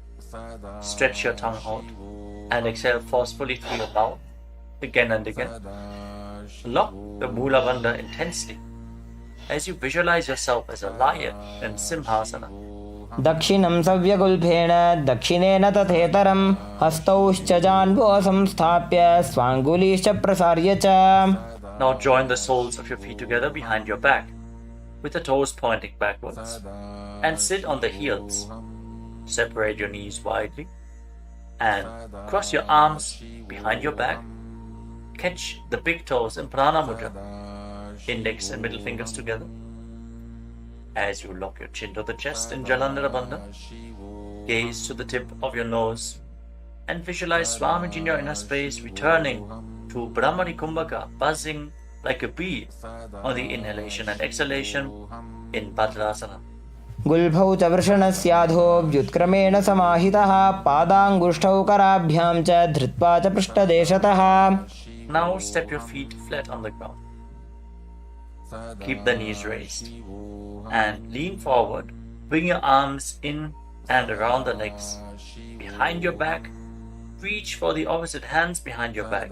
Stretch your tongue out and exhale forcefully through your mouth again and again. Lock the Mula Bandha intensely as you visualize yourself as a lion in Simhasana. दक्षिणं सव्यगुल्फेन दक्षिणेन तथेतरं हस्तौश्च जान्वो संस्थाप्य स्वाङ्गुलीश्च प्रसार्य च. Now join the soles of your feet together behind your back with the toes pointing backwards and sit on the heels. Separate your knees widely and cross your arms behind your back. Catch the big toes in Prana Mudra, index and middle fingers together. As you lock your chin to the chest in Jalandhara Bandha, gaze to the tip of your nose and visualize Swamiji in your inner space returning to Brahmani Kumbhaka, buzzing like a bee on the inhalation and exhalation in Bhadrasana. गुल्फौ च वृषणस्याधो व्युत्क्रमेण समाहितः पादाङ्गुष्ठौ कराभ्यां च धृत्वा च पृष्ठदेशतः. Now step your feet flat on the ground. Keep the knees raised and lean forward. Bring your arms in and around the legs. Behind your back, reach for the opposite hands behind your back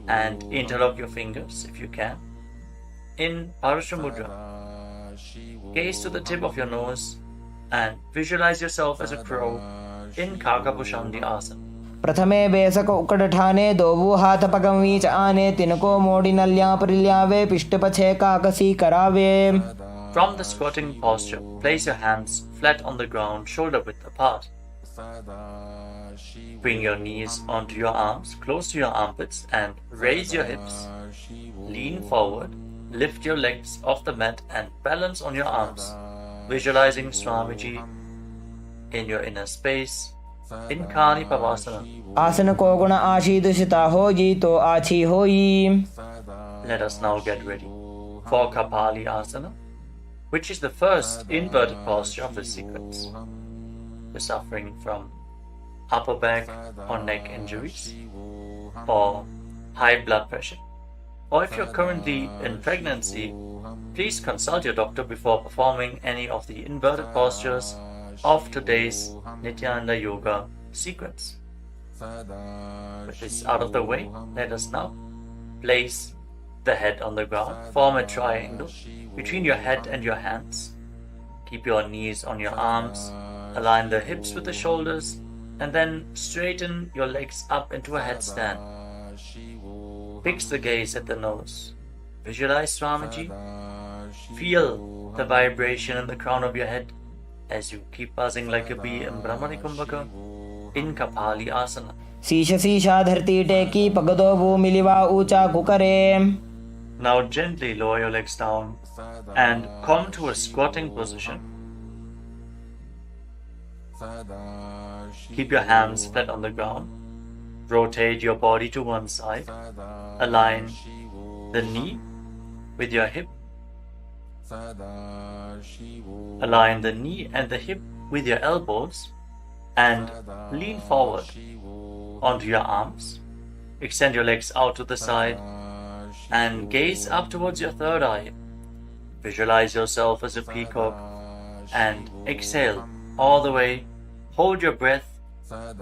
and interlock your fingers if you can in Parusha Mudra. Gaze to the tip of your nose and visualize yourself as a crow in Kakabhushandi Asana. प्रथमे बेसक उकड़ ठाने दोवू हाथ पगम वीच आने तिनको मोड़ी नल्या परिल्यावे पिष्ट पछे काकसी करावे. From the squatting posture, place your hands flat on the ground, shoulder width apart. Bring your knees onto your arms, close to your armpits, and raise your hips. Lean forward, lift your legs off the mat and balance on your arms, visualizing Swamiji in your inner space, in Kani Pavasana. आसन को गुण आशी दुषिता होई तो आछी होई. Let us now get ready for Kapali Asana, which is the first inverted posture of this sequence. You're suffering from upper back or neck injuries, or high blood pressure, or if you're currently in pregnancy, please consult your doctor before performing any of the inverted postures of today's Nithyananda Yoga sequence. With this out of the way, let us now place the head on the ground, form a triangle between your head and your hands. Keep your knees on your arms, align the hips with the shoulders, and then straighten your legs up into a headstand. Fix the gaze at the nose. Visualize Swamiji. Feel the vibration in the crown of your head as you keep buzzing like a bee in Brahmani Kumbhaka in Kapali Asana. शीश शीशा धरती टेकी पगदो वो मिलिवा ऊंचा कुकरे. Now gently lower your legs down and come to a squatting position. Keep your hands flat on the ground. Rotate your body to one side. Align the knee with your hip. Align the knee and the hip with your elbows and lean forward onto your arms. Extend your legs out to the side and gaze up towards your third eye. Visualize yourself as a peacock and exhale all the way. Hold your breath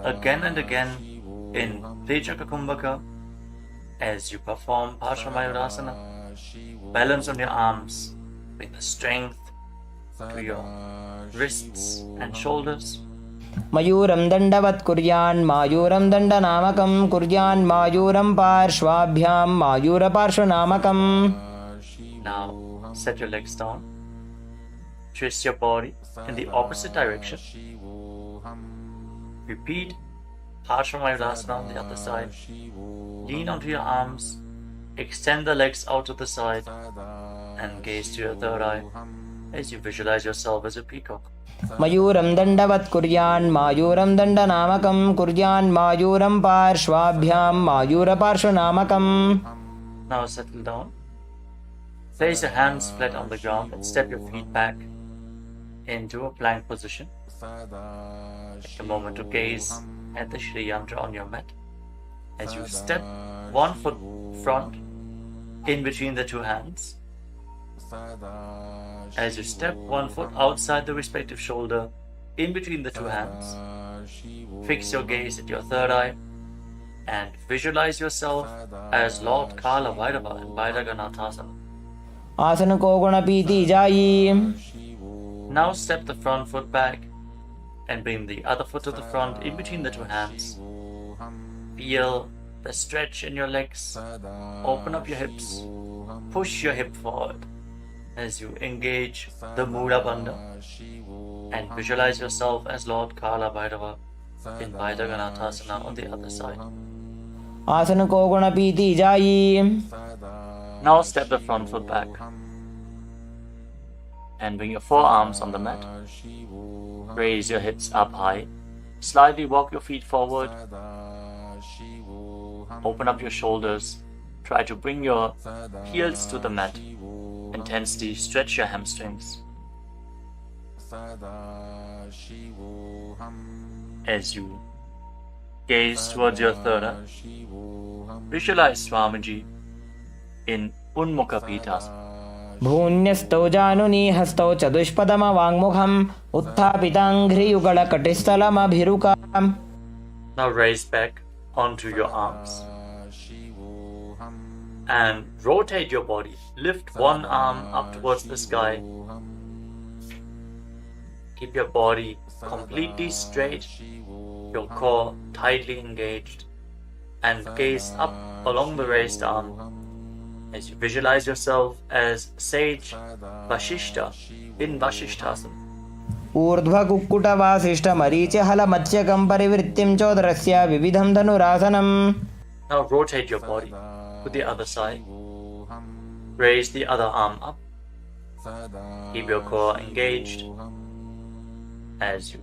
again and again in Vijaka Kumbhaka as you perform Paramashiva. Balance on your arms. Bring the strength to your wrists and shoulders. मयूरं दण्डवत् कुर्यान् मायूरं दण्डनामकं कुर्यान् मायूरं पार्श्वाभ्यां मायूरपार्श्वनामकम्. Now set your legs down. Twist your body in the opposite direction. Repeat Paramashiva on the other side. Lean onto your arms. Extend the legs out to the side and gaze to your third eye as you visualize yourself as a peacock. मयूरं दण्डवत् कुर्यान् मायूरं दण्डनामकं कुर्यान् मायूरं पार्श्वाभ्यां मायूरपार्श्वनामकम्. Now settle down. Place your hands flat on the ground and step your feet back into a plank position. Take a moment to gaze at the Shri Yantra on your mat as you step one foot front in between the two hands. As you step one foot outside the respective shoulder in between the two hands, fix your gaze at your third eye and visualize yourself as Lord Kala Bhairava in Bhairaganathasana. आसन को गुण पीती जाई. Now step the front foot back and bring the other foot to the front in between the two hands. Feel the stretch in your legs. Open up your hips. Push your hip forward as you engage the Mula Bandha and visualize yourself as Lord Kala Bhairava in Bhairaganathasana on the other side. आसन को गुण पीती जाई. Now step the front foot back and bring your forearms on the mat. Raise your hips up high. Slightly walk your feet forward. Open up your shoulders. Try to bring your heels to the mat. Intensely stretch your hamstrings. As you gaze towards your third eye, visualize Swamiji in Unmukha Pitasana. भून्यस्तौ जानुनी हस्तौ चतुष्पदमवाङ्मुखम् उत्थापिताङ्घ्रियुगलकटिस्थलमभिरुकाम्. Now raise back onto your arms and rotate your body. Lift one arm up towards the sky. Keep your body completely straight your core tightly engaged, and gaze up along the raised arm as you visualize yourself as sage Vashishta in Vashishthasana. ऊर्ध्वकुक्कुटवासिष्ठमरीचिहलमत्स्यकं परिवृत्तिं चोदरस्य विविधं धनुरासनम्. Now rotate your body to the other side. Raise the other arm up. Keep your core engaged as you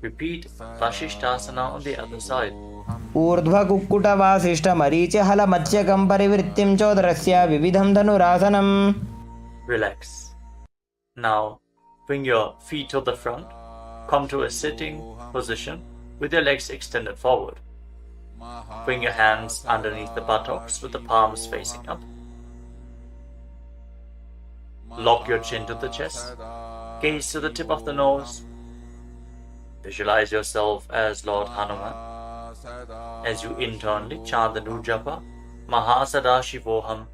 repeat Vashishthasana on the other side. ऊर्ध्वकुक्कुटवासिष्ठमरीचिहलमत्स्यकं परिवृत्तिं चोदरस्य विविधं धनुरासनम्. Relax. Now bring your feet to the front. Come to a sitting position with your legs extended forward. Bring your hands underneath the buttocks with the palms facing up. Lock your chin to the chest. Gaze to the tip of the nose. Visualize yourself as Lord Hanuman as you internally chant the new japa Mahasadashivoham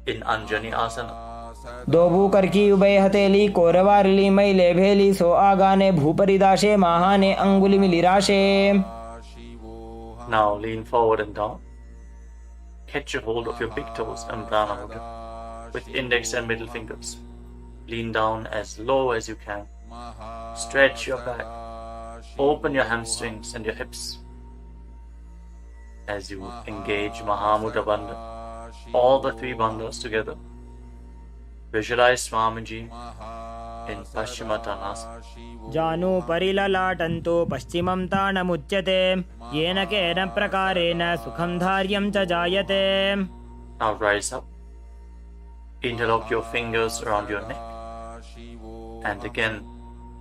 in Anjani Asana. दोबू करकी उभय हथेली कोरवारली मैले भेली सो आगाने भूपरिदाशे महाने अंगुली मिलिराशे. Now lean forward and down. Catch a hold of your big toes and Prana Mudra with index and middle fingers. Lean down as low as you can. Stretch your back. Open your hamstrings and your hips as you engage Mahamudra Bandha, all the three bandhas together. Visualize Swamiji in Paschimottanasana. जानु परिललाटन्तो पश्चिमं ताणमुच्यते येन केन प्रकारेण सुखं धार्यं च जायते. Now rise up. Interlock your fingers around your neck. And again,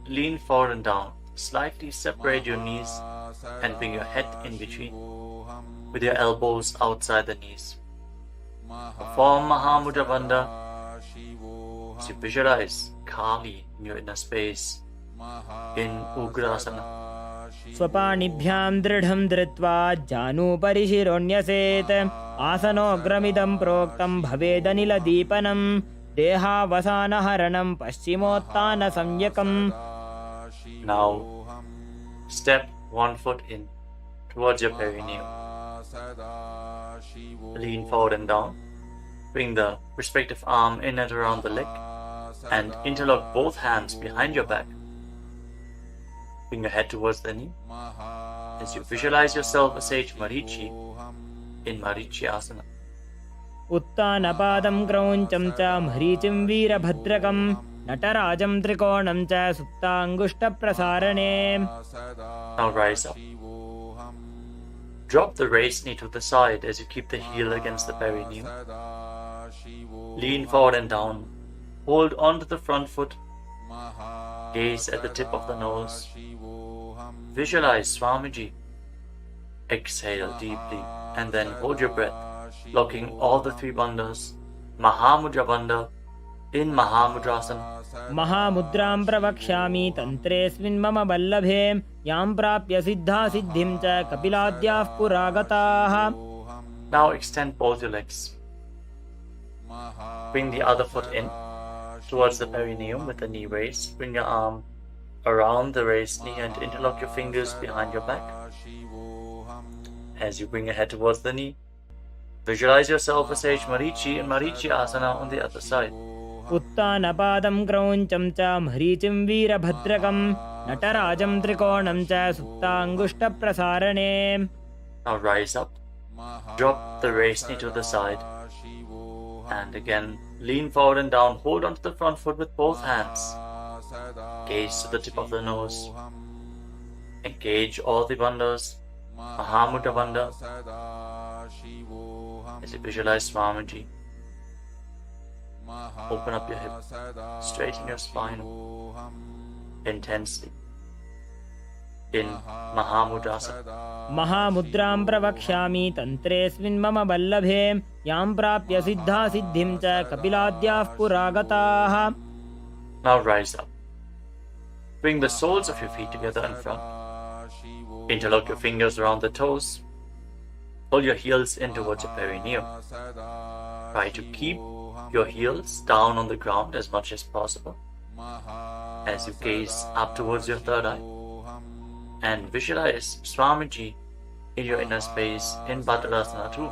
lean forward and down. Slightly separate your knees and bring your head in between with your elbows outside the knees. Perform Mahamudra Bandha as you visualize Kali in your inner space in Ugrasana. स्वपाणिभ्यां दृढं धृत्वा जानुपरि शिरोन्यसेत् आसनोग्रमिदं प्रोक्तं भवेदनिलदीपनं देहावसानहरणं पश्चिमोत्तानसंज्ञकम्. Now step one foot in towards your perineum. Lean forward and down. Bring the respective arm in and around the leg and interlock both hands behind your back. Bring your head towards the knee as you visualize yourself as sage Marichi in Marichi Asana. उत्तानपादं क्रौञ्चं च मरीचिं वीरभद्रकं नटराजं त्रिकोणं च सुप्ताङ्गुष्ठप्रसारणे. Now rise up. Drop the raised knee to the side as you keep the heel against the perineum. Lean forward and down. Hold on to the front foot. Gaze at the tip of the nose. Visualize Swamiji. Exhale deeply and then hold your breath, locking all the three bandhas. Mahamudra Bandha in Mahamudrasana. महामुद्रां प्रवक्ष्यामि तन्त्रेऽस्मिन् मम वल्लभे यां प्राप्य सिद्धा सिद्धिं च कपिलाद्याः पुरागताः. Now extend both your legs. Bring the other foot in towards the perineum with the knee raised. Bring your arm around the raised knee and interlock your fingers behind your back. As you bring your head towards the knee, visualize yourself as sage Marichi in Marichi Asana on the other side. उत्तानपादं क्रौञ्चं च मरीचिं वीरभद्रकं नटराजं त्रिकोणं च सुप्ताङ्गुष्ठप्रसारणे. Now rise up. Drop the raised knee to the side. And again, lean forward and down. Hold onto the front foot with both hands. Gaze to the tip of the nose. Engage all the bandhas. Mahamudra Bandha. As you visualize Swamiji. Open up your hip. Straighten your spine intensely in Mahamudrasana. महामुद्रां प्रवक्ष्यामि तन्त्रेऽस्मिन् मम वल्लभे यां प्राप्य सिद्धा सिद्धिं च कपिलाद्याः पुरागताः. Now rise up. Bring the soles of your feet together in front. Interlock your fingers around the toes. Pull your heels in towards your perineum. Try to keep your heels down on the ground as much as possible as you gaze up towards your third eye. and visualize Swamiji in your inner space in Bhadrasana too.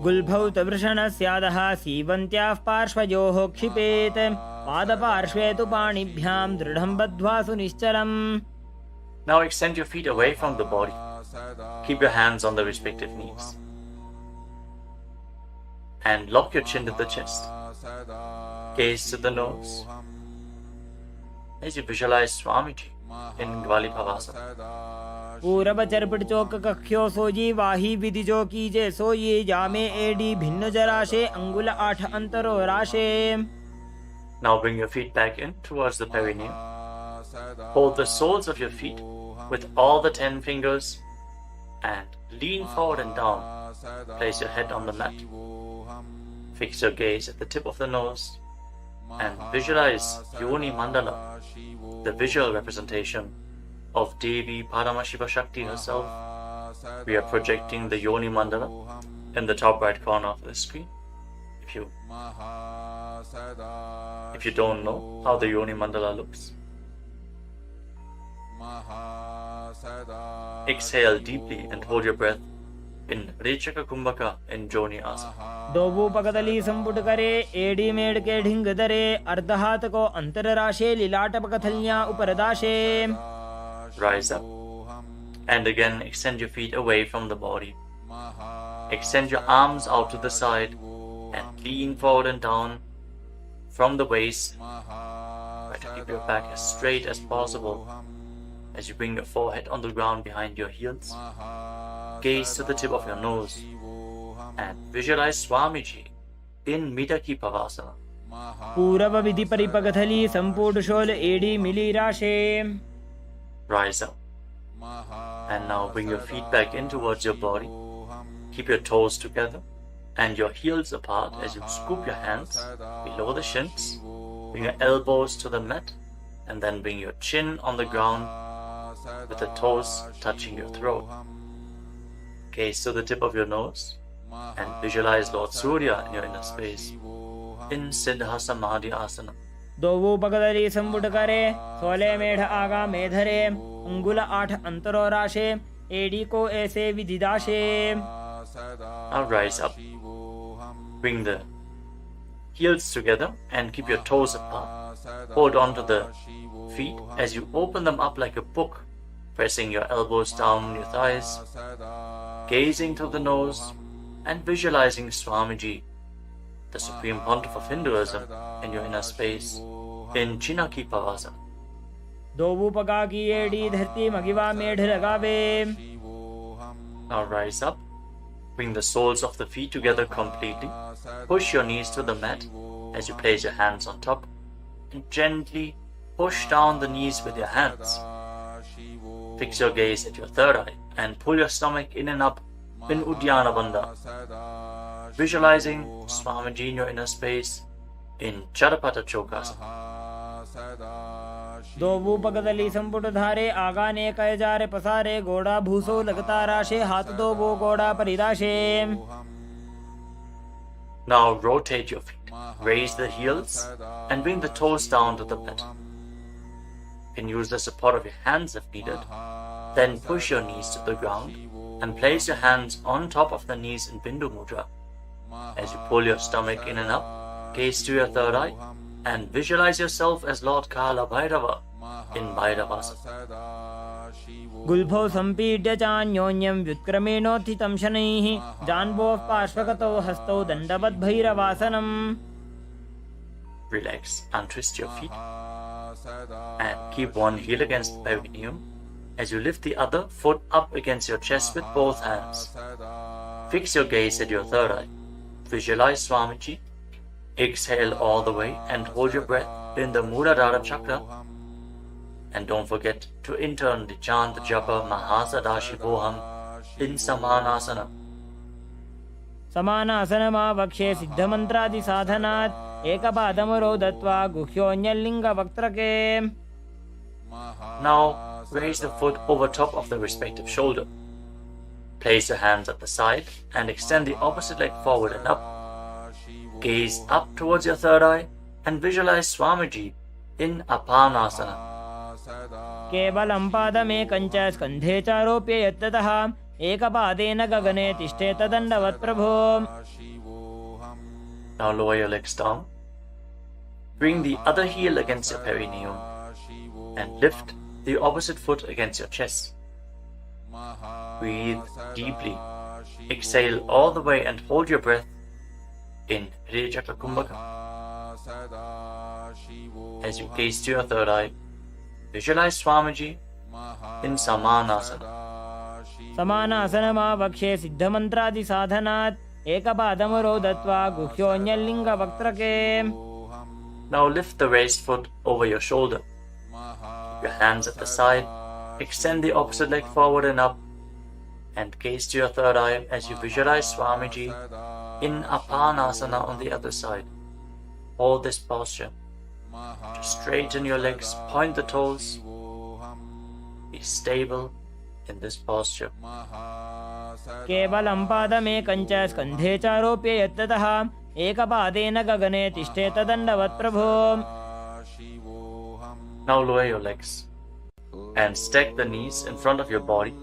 गुल्भौ तवृषणस्यादः सीवन्त्याः पार्श्वयोः क्षिपेत् पादपार्श्वे तु पाणिभ्यां दृढं बद्ध्वा सुनिश्चलम्. Now extend your feet away from the body. Keep your hands on the respective knees. And lock your chin to the chest. Gaze to the nose. As you visualize Swamiji in Gvalipavasana. पूरब चरपट चौक कख्यो सोजी वाही विधि जो कीजे सोई जामे AD भिन्न जराशे अंगुल 8 अंतरो राशे. Now bring your feet back in towards the perineum. Hold the soles of your feet with all the 10 fingers and lean forward and down. Place your head on the mat. Fix your gaze at the tip of the nose and visualize Yoni Mandala, the visual representation of Devi Paramashiva Shakti herself. We are projecting the Yoni Mandala in the top right corner of the screen. If you don't know how the Yoni Mandala looks, exhale deeply and hold your breath in Rechaka Kumbhaka in Joni Asana. दोबू पकदली संपुट करे AD made के ढिंग दरे अर्ध हाथ को अंतर राशे लीलाट पकथलियां ऊपर दाशे. Rise up and again extend your feet away from the body. Extend your arms out to the side and lean forward and down from the waist. Try to keep your back as straight as possible as you bring your forehead on the ground behind your heels. Gaze to the tip of your nose and visualize Swamiji in Midaki Pavasana. पूरब विधि परिपकथली संपूर्ण शोल एडी मिली राशे. Rise up and now bring your feet back in towards your body. Keep your toes together and your heels apart as you scoop your hands below the shins. Bring your elbows to the mat and then bring your chin on the ground with the toes touching your throat. Gaze to the tip of your nose and visualize Lord Surya in your inner space in Siddha Samadhi Asana. दोबू पकदली संपुट करे 16 मेढ़ आगा मेधरे अंगुल 8 अंतरो राशे AD को ऐसे विधि दाशे. Now rise up. Bring the heels together and keep your toes apart. Hold on to the feet as you open them up like a book, pressing your elbows down on your thighs, gazing through the nose and visualizing Swamiji, the Supreme Pontiff of Hinduism, in your inner space in Chinaki Pavasana. दोबू पका की AD धरती मगिवा मेढ़ लगावे. Now rise up. Bring the soles of the feet together completely. Push your knees to the mat as you place your hands on top and gently push down the knees with your hands. Fix your gaze at your third eye and pull your stomach in and up in Uddiyana Bandha. Visualizing Swamiji in your inner space in Charapata Chokasana. दोबू पकदली संपुट धारे आगा ने कय जारे पसारे गोड़ा भूसो लगता राशे हाथ दो वो गोड़ा परिदाशे. Now rotate your feet. Raise the heels and bring the toes down to the mat. You can use the support of your hands if needed. Then push your knees to the ground and place your hands on top of the knees in Bindu Mudra. As you pull your stomach in and up, gaze to your third eye and visualize yourself as Lord Kala Bhairava in Bhairavasana. गुल्भौ संपीड्य चान्योन्यं व्युत्क्रमेणोत्थितं शनैः जान्वोः पार्श्वगतौ हस्तौ दण्डवद् भैरवासनम्. Relax, untwist your feet and keep one heel against the perineum as you lift the other foot up against your chest with both hands. Fix your gaze at your third eye. Visualize Swamiji. Exhale all the way and hold your breath in the Muladhara chakra. And don't forget to internally chant the japa Mahasadashivoham in Samanasana. समानासनमा वक्षे सिद्धमन्त्रादि साधनात् एकपादमरो दत्वा गुह्योऽन्यलिङ्गवक्त्रके. Now raise the foot over top of the respective shoulder. Place your hands at the side and extend the opposite leg forward and up. Gaze up towards your third eye and visualize Swamiji in Apanasana. केवलं पादमेकं च स्कन्धे चारोप्य यत्ततः एकपादेन गगने तिष्ठेत दण्डवत् प्रभो. Now lower your legs down. Bring the other heel against your perineum and lift the opposite foot against your chest. Breathe deeply. Exhale all the way and hold your breath in Hridaya Kumbhaka. As you gaze to your third eye, visualize Swamiji in Samanasana. समानासनमावक्षे सिद्धमन्त्रादिसाधनात् एकपादमरो दत्वा गुह्योऽन्यलिङ्गवक्त्रके. Now lift the raised foot over your shoulder. Keep your hands at the side. Extend the opposite leg forward and up. And gaze to your third eye as you visualize Swamiji in Apanasana on the other side. Hold this posture. Just straighten your legs, point the toes. Be stable in this posture. केवलं पादमेकं च स्कन्धे चारोप्य यत्ततः एकपादेन गगने तिष्ठेत दण्डवत् प्रभो. Now lower your legs and stack the knees in front of your body,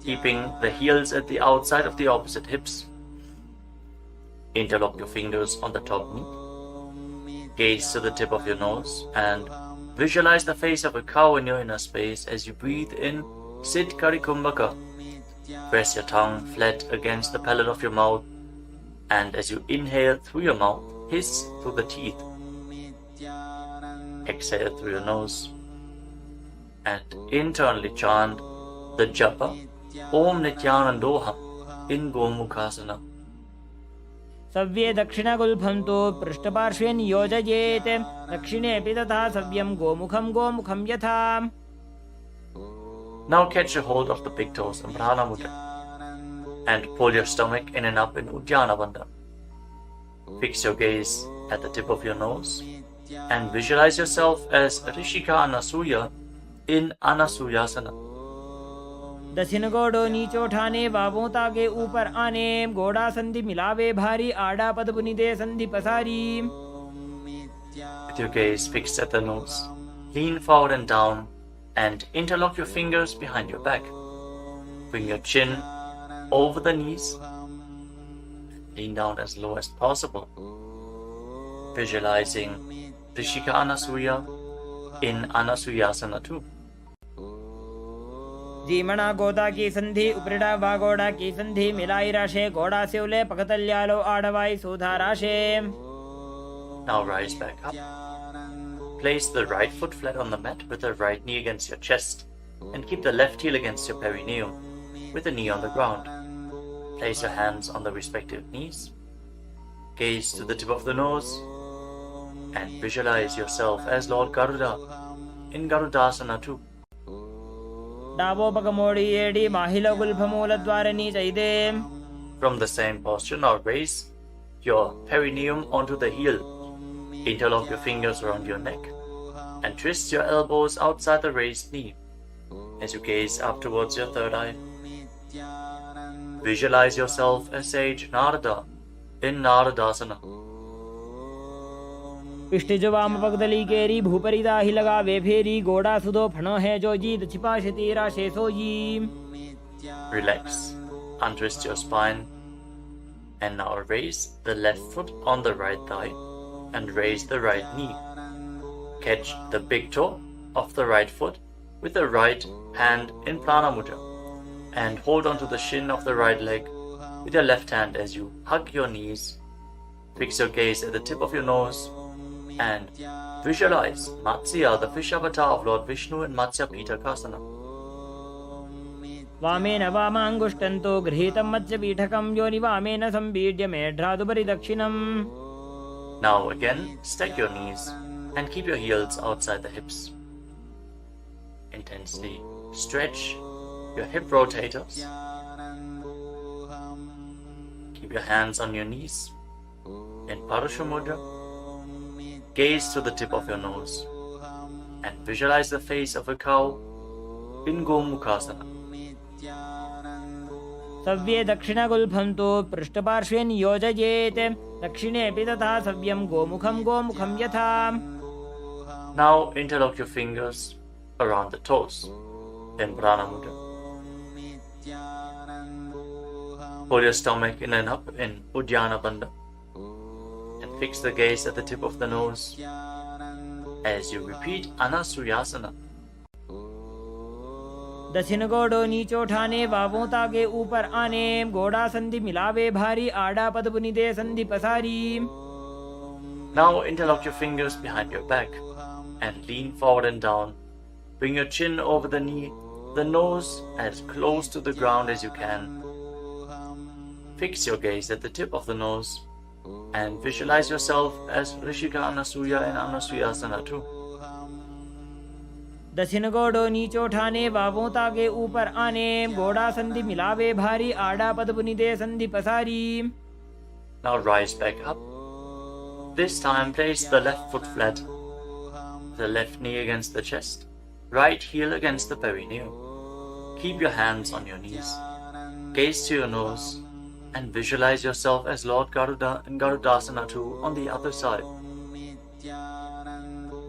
keeping the heels at the outside of the opposite hips. Interlock your fingers on the top knee. Gaze to the tip of your nose and visualize the face of a cow in your inner space as you breathe in Sit Kari Kumbhaka. Press your tongue flat against the palate of your mouth, and as you inhale through your mouth, hiss through the teeth. Exhale through your nose and internally chant the japa Om Nithyanandoham in Gomukhasana. सव्ये दक्षिणगुल्फं तु पृष्ठपार्श्वे नियोजयेत् दक्षिणेऽपि तथा सव्यं गोमुखं गोमुखं यथा. Now catch a hold of the big toes in Prana Mudra and pull your stomach in and up in Uddiyana Bandha. Fix your gaze at the tip of your nose and visualize yourself as Rishika Anasuya in Anasuyasana. दक्षिण गोड़ो नीचो ठाने बाबों तागे ऊपर आने गोड़ा संधि मिलावे भारी आड़ा पद बुनिदे संधि पसारी. With your gaze fixed at the nose, lean forward and down and interlock your fingers behind your back. Bring your chin over the knees. Lean down as low as possible. Visualizing Rishika Anasuya in Anasuyasana too. जीमणा गोदा की संधि उपरिड़ा वागोड़ा की संधि मिलाई राशे गोड़ा सेवले पकतल्यालो आड़वाई सुधा राशे. Now rise back up. Place the right foot flat on the mat with the right knee against your chest and keep the left heel against your perineum with the knee on the ground. Place your hands on the respective knees. Gaze to the tip of the nose and visualize yourself as Lord Garuda in Garudasana too. डाबो पकमोड़ी एडी माहिलो गुल्फमूल द्वारनी चैदे. From the same posture, now raise your perineum onto the heel. Interlock your fingers around your neck and twist your elbows outside the raised knee as you gaze up towards your third eye. Visualize yourself as sage Narada in Naradasana. पिष्टिजो वाम पगदली केरी भूपरिदा ही लगा वे फेरी गोड़ा सुदो फणो है जो जीत छिपा शतीरा शेषो जी. Relax, untwist your spine and now raise the left foot on the right thigh and raise the right knee. Catch the big toe of the right foot with the right hand in Prana Mudra and hold onto the shin of the right leg with your left hand as you hug your knees. Fix your gaze at the tip of your nose and visualize Matsya, the fish avatar of Lord Vishnu in Matsya Pitakasana. वामेन वामाङ्गुष्टन्तो गृहीतं मत्स्यपीठकं योनि वामेन संपीड्य मेढ्रादुपरि दक्षिणम्. Now again, stack your knees and keep your heels outside the hips. Intensely stretch your hip rotators. Keep your hands on your knees in Parashu Mudra. Gaze to the tip of your nose and visualize the face of a cow in Gomukhasana. सव्ये दक्षिणगुल्फं तु पृष्ठपार्श्वे नियोजयेत् दक्षिणेऽपि तथा सव्यं गोमुखं गोमुखं यथा. Now interlock your fingers around the toes in Prana Mudra. Pull your stomach in and up in Uddiyana Bandha and fix the gaze at the tip of the nose as you repeat Anasuyasana. दक्षिण गोड़ो नीचो ठाने बाबों ताके ऊपर आने गोड़ा संधि मिलावे भारी आड़ा पद बुनी दे संधि पसारी. Now interlock your fingers behind your back and lean forward and down. Bring your chin over the knee, the nose as close to the ground as you can. Fix your gaze at the tip of the nose and visualize yourself as Rishika Anasuya and Anasuyasana too. दक्षिण गोड़ो नीचो ठाने बाबों ताके ऊपर आने गोड़ा संधि मिलावे भारी आड़ा पद बुनी दे संधि पसारी. Now rise back up. This time place the left foot flat, the left knee against the chest, right heel against the perineum. Keep your hands on your knees. Gaze to your nose and visualize yourself as Lord Garuda and Garudasana too on the other side.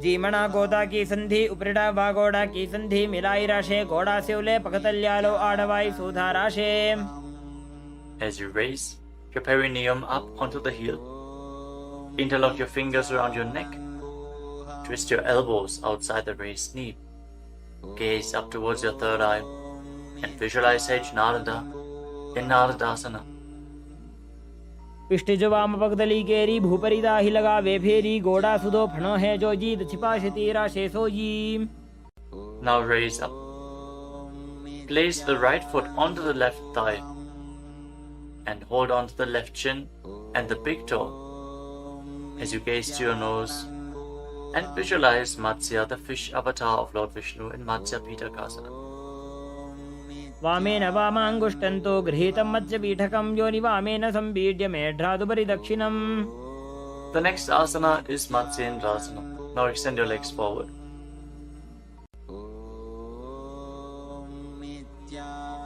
जीमणा गोदा की संधि उपरिड़ा बागोड़ा की संधि मिलाई राशे गोड़ा से उले पकतल्यालो आड़वाई सुधा राशे. As you raise your perineum up onto the heel, interlock your fingers around your neck. Twist your elbows outside the raised knee. Gaze up towards your third eye and visualize Sage Narada in Naradasana. पिष्ट जो वाम पगदली केरी भूपरी दाही लगा वे फेरी गोड़ा सुदो फणो है जो जीत छिपा शतीरा शेषो जी. Now raise up. Place the right foot onto the left thigh and hold on to the left shin and the big toe as you gaze to your nose and visualize Matsya, the fish avatar of Lord Vishnu in Matsya Pitakasana. वामेन वामांगुष्टन्तो गृहीतं मत्स्य पीठकं योनि वामेन संपीड्य मेढ्रादुपरि दक्षिणम्. The next asana is Matsyendrasana. Now extend your legs forward.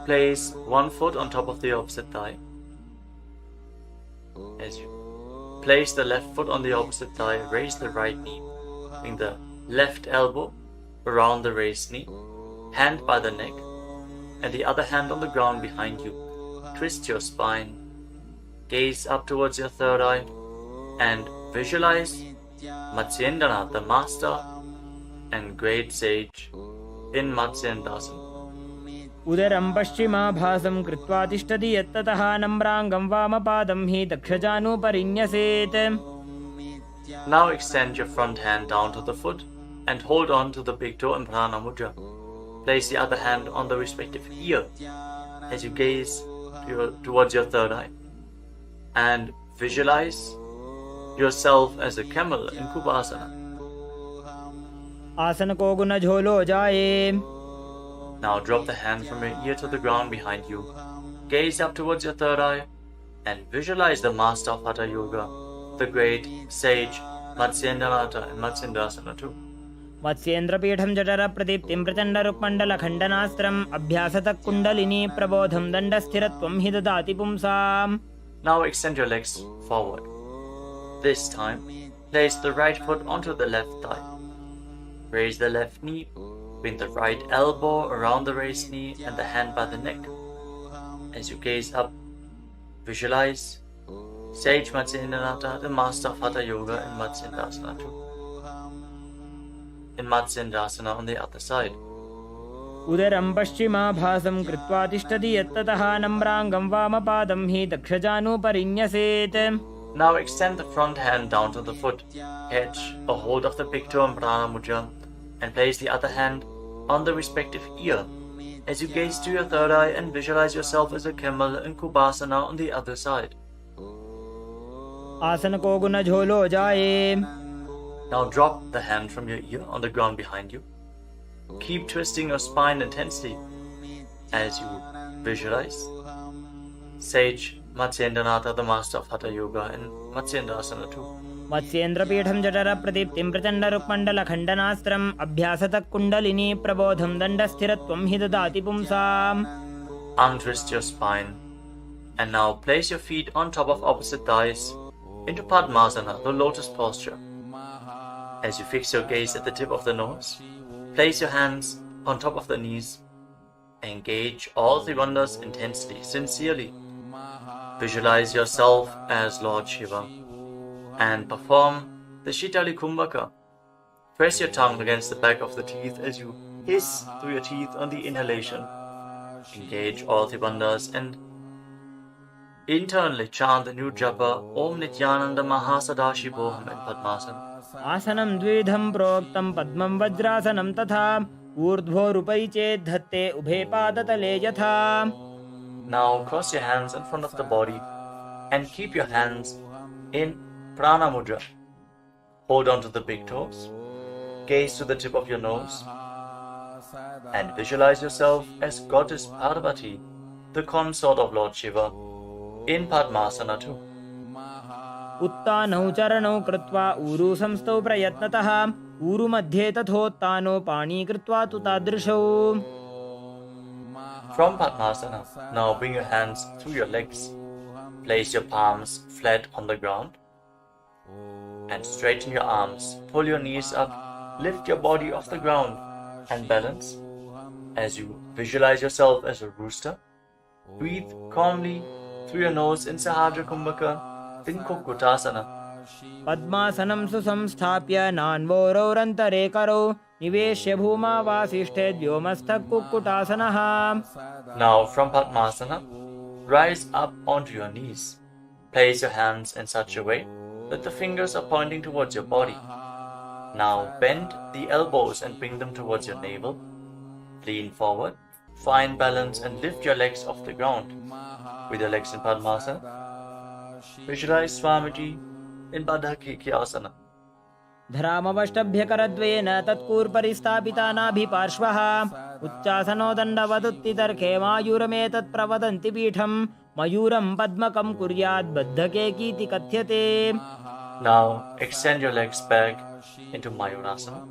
Place one foot on top of the opposite thigh. As you place the left foot on the opposite thigh, raise the right knee. Bring the left elbow around the raised knee, hand by the neck, and the other hand on the ground behind you. Twist your spine, gaze up towards your third eye, and visualize Matsyendana, the master and great sage in Matsyendasana. उदरं पश्चिमाभासं कृत्वा तिष्ठति यत्ततः नम्राङ्गं वामपादं हि दक्षजानुपरिन्यसेत्. Now extend your front hand down to the foot and hold on to the big toe in Prana Mudra. Place the other hand on the respective ear as you gaze towards your third eye and visualize yourself as a camel in Kubasana. आसन को गुण झोलो जाए. Now drop the hand from your ear to the ground behind you. Gaze up towards your third eye and visualize the master of Hatha Yoga, the great sage Matsyendranath in Matsyendasana too. मत्स्येन्द्रपीठं जठर प्रदीप्तिं प्रचण्ड रुक्मण्डल खण्डनास्त्रम् अभ्यासतः कुण्डलिनी प्रबोधं दण्डस्थिरत्वं हि ददाति पुंसाम्. Now extend your legs forward. This time, place the right foot onto the left thigh. Raise the left knee, bring the right elbow around the raised knee and the hand by the neck. As you gaze up, visualize Sage Matsyendranath, the master of Hatha Yoga in Matsyendasana too. In Matsyendasana on the other side. उदरं पश्चिमाभासं कृत्वा तिष्ठति यत्ततः नम्राङ्गं वामपादं हि दक्षजानुपरिन्यसेत्. Now extend the front hand down to the foot, catch a hold of the big toe in Prana Mudra, and place the other hand on the respective ear as you gaze to your third eye and visualize yourself as a camel in Kubasana on the other side. आसन को गुण झोलो जाए. Now drop the hand from your ear on the ground behind you. Keep twisting your spine intensely as you visualize Sage Matsyendranath, the master of Hatha Yoga in Matsyendasana too. मत्स्येन्द्रपीठं जठर प्रदीप्तिं प्रचण्ड रुक्मण्डल खण्डनास्त्रम् अभ्यासतः कुण्डलिनी प्रबोधं दण्डस्थिरत्वं हि ददाति पुंसाम्. Untwist your spine and now place your feet on top of opposite thighs into Padmasana, the lotus posture. As you fix your gaze at the tip of the nose Place your hands on top of the knees. Engage all three bandhas intensely, sincerely. Visualize yourself as Lord Shiva and perform the Shitali Kumbhaka. Press your tongue against the back of the teeth as you hiss through your teeth on the inhalation. Engage all three bandhas and internally chant the new japa Om Nithyananda Mahasadashivoham in Padmasana. आसनं द्विधं प्रोक्तं पद्मं वज्रासनं तथा ऊर्ध्वोरुपरि चेत् धत्ते उभे पादतले यथा. Now cross your hands in front of the body and keep your hands in Prana Mudra. Hold on to the big toes, gaze to the tip of your nose, and visualize yourself as Goddess Parvati, the consort of Lord Shiva, in Padmasana too. उत्तानौ चरणौ कृत्वा ऊरु संस्थौ प्रयत्नतः ऊरु मध्ये तथोत्तानो पाणी कृत्वा तु तादृशौ. From Padmasana, now bring your hands through your legs. Place your palms flat on the ground and straighten your arms. Pull your knees up, lift your body off the ground and balance. As you visualize yourself as a rooster, breathe calmly through your nose in Sahadra Kumbhaka in Kukutasana. पद्मासनं सुसंस्थाप्य नान्वोरौरन्तरे करौ निवेश्य भूमा वासिष्ठे व्योमस्थः कुक्कुटासनः. Now from Padmasana, rise up onto your knees. Place your hands in such a way that the fingers are pointing towards your body. Now bend the elbows and bring them towards your navel. Lean forward, find balance and lift your legs off the ground. With your legs in Padmasana, visualize Swamiji in Baddha Asana. धरामवष्टभ्यकरद्वयेन तत्कूर्परिस्थापितानाभिपार्श्वः उच्चासनो दण्डवदुत्तितर्खे मायूरमेतत् प्रवदन्ति पीठं मयूरं पद्मकं कुर्यात् बद्धकेकीति कथ्यते. Now extend your legs back into Mayurasana.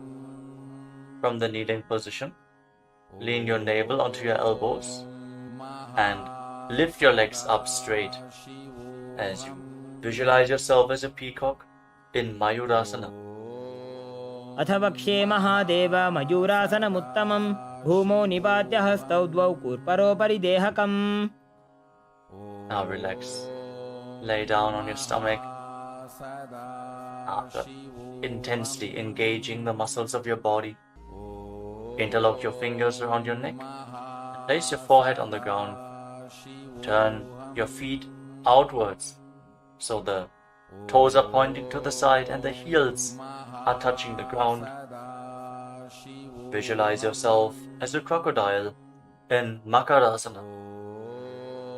From the kneeling position, lean your navel onto your elbows and lift your legs up straight as you visualize yourself as a peacock in Mayurasana. अथ वक्ष्ये महादेव मयूरासनमुत्तमं भूमौ निपात्य हस्तौ द्वौ कूर्परोपरि देहकम्. Now relax. Lay down on your stomach. After intensely engaging the muscles of your body, interlock your fingers around your neck. Place your forehead on the ground. Turn your feet outwards so the toes are pointing to the side and the heels are touching the ground. Visualize yourself as a crocodile in Makarasana.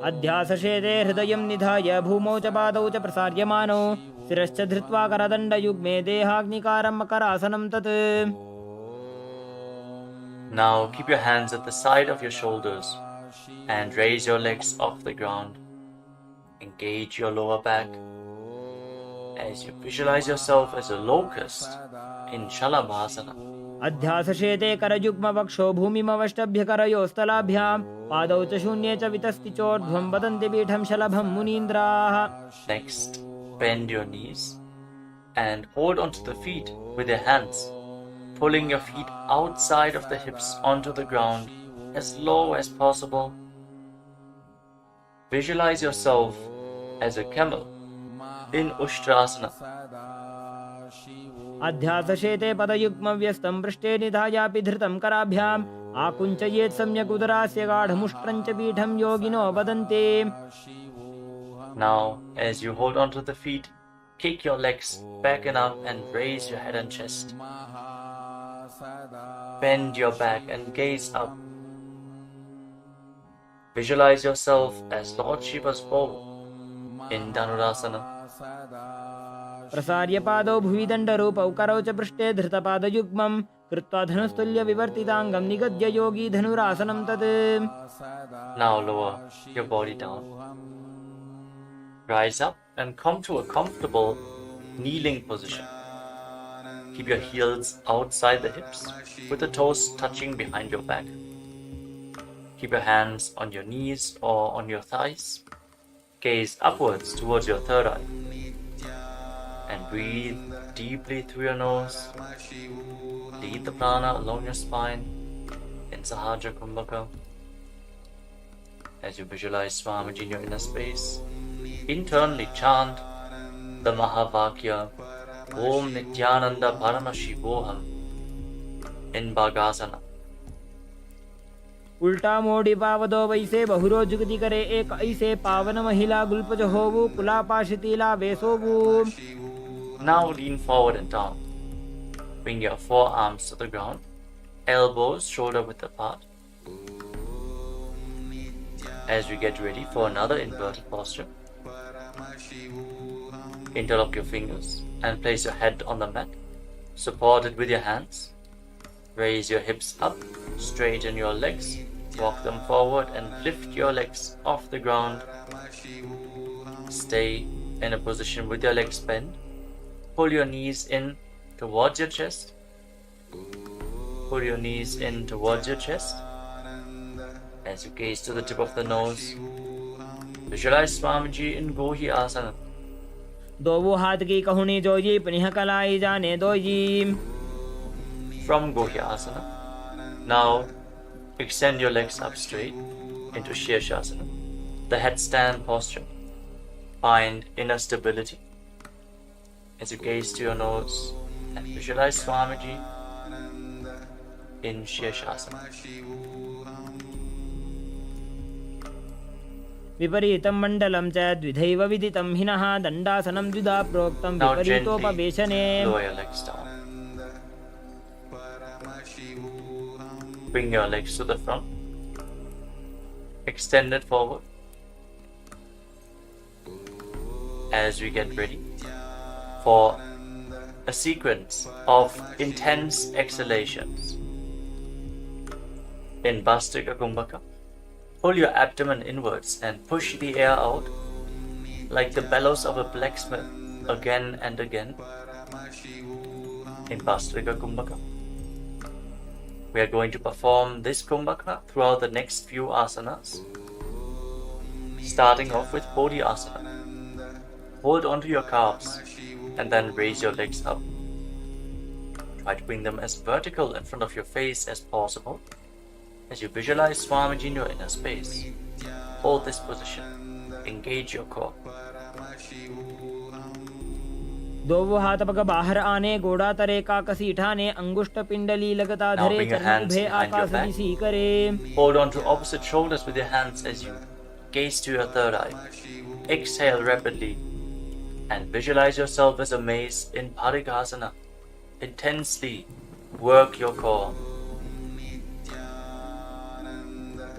अध्यासशेते हृदयं निधाय भूमौ च पादौ च प्रसार्यमानौ शिरश्च धृत्वा करदण्डयुग्मे देहाग्निकारं मकरासनं तत्. Now keep your hands at the side of your shoulders and raise your legs off the ground. Engage your lower back as you visualize yourself as a locust in Shalabhasana. अध्यासशेते करयुग्मवक्षो भूमिमवष्टभ्यकरयोस्तलाभ्यां पादौ च शून्ये च वितस्ति चोर्ध्वं वदन्ति पीठं शलभं मुनीन्द्राः. Next, bend your knees and hold onto the feet with your hands, pulling your feet outside of the hips onto the ground as low as possible. Visualize yourself as a camel in Ushtrasana. अध्यासशेते पदयुग्मव्यस्तं पृष्ठे निधायापि धृतं कराभ्याम् आकुञ्चयेत् सम्यक् उदरास्य गाढमुष्ट्रं च पीठं योगिनो वदन्ति. Now, as you hold onto the feet, kick your legs back and up and raise your head and chest. Bend your back and gaze up. Visualize yourself as Lord Shiva's bow in Dhanurasana. प्रसार्य पादौ भुवि दण्डरूपौ करौ च पृष्ठे धृतपादयुग्मं कृत्वा धनुस्तुल्य विवर्तिताङ्गं निगद्य योगी धनुरासनं तत्. Now lower your body down. Rise up and come to a comfortable kneeling position. Keep your heels outside the hips with the toes touching behind your back. Keep your hands on your knees or on your thighs. Gaze upwards towards your third eye and Breathe deeply through your nose. Lead the prana along your spine in Sahaja Kumbhaka. As you visualize Swamiji in your inner space, internally chant the Mahavakya Om Nithyananda Paramashiva in Bhagasana. उल्टा मोड़ी पावदो वैसे बहुरो जुगति करे एक ऐसे पावन महिला गुल्पज होवु कुला पाशितीला वेसोवु. Now lean forward and down. Bring your forearms to the ground, elbows shoulder width apart. As we get ready for another inverted posture, interlock your fingers and place your head on the mat, supported with your hands. Raise your hips up, straighten your legs, walk them forward and lift your legs off the ground. Stay in a position with your legs bent. Pull your knees in towards your chest. Pull your knees in towards your chest. As you gaze to the tip of the nose, visualize Swamiji in Gohi Asana. दोवो हाथ की कहुनी जोजी पनिह कलाई जाने doji. From Gohi Asana, now extend your legs up straight into Shirshasana, the headstand posture. Find inner stability as you gaze to your nose and visualize Swamiji in Shirshasana. विपरीतं मण्डलं च द्विधैव विदितं हिनः दण्डासनं द्विधा प्रोक्तं Now विपरीतोपवेशने. gently lower your legs down. Bring your legs to the front. Extend it forward. As we get ready for a sequence of intense exhalations. In Bhastrika Kumbhaka, pull your abdomen inwards and push the air out like the bellows of a blacksmith again and again. In Bhastrika Kumbhaka, we are going to perform this Kumbhaka throughout the next few asanas, starting off with Bodhi Asana. Hold onto your calves and then raise your legs up. Try to bring them as vertical in front of your face as possible. As you visualize Swamiji in your inner space, hold this position. Engage your core. दोवो हाथ पग बाहर आने गोड़ा तरे का कसी ठाने अंगुष्ठ पिंडली लगता Now धरे bring your चरण hands उभे behind your आकाश back. दिसी करे. Hold on to opposite shoulders with your hands as you gaze to your third eye. Exhale rapidly and visualize yourself as a mace in Parikasana. Intensely work your core.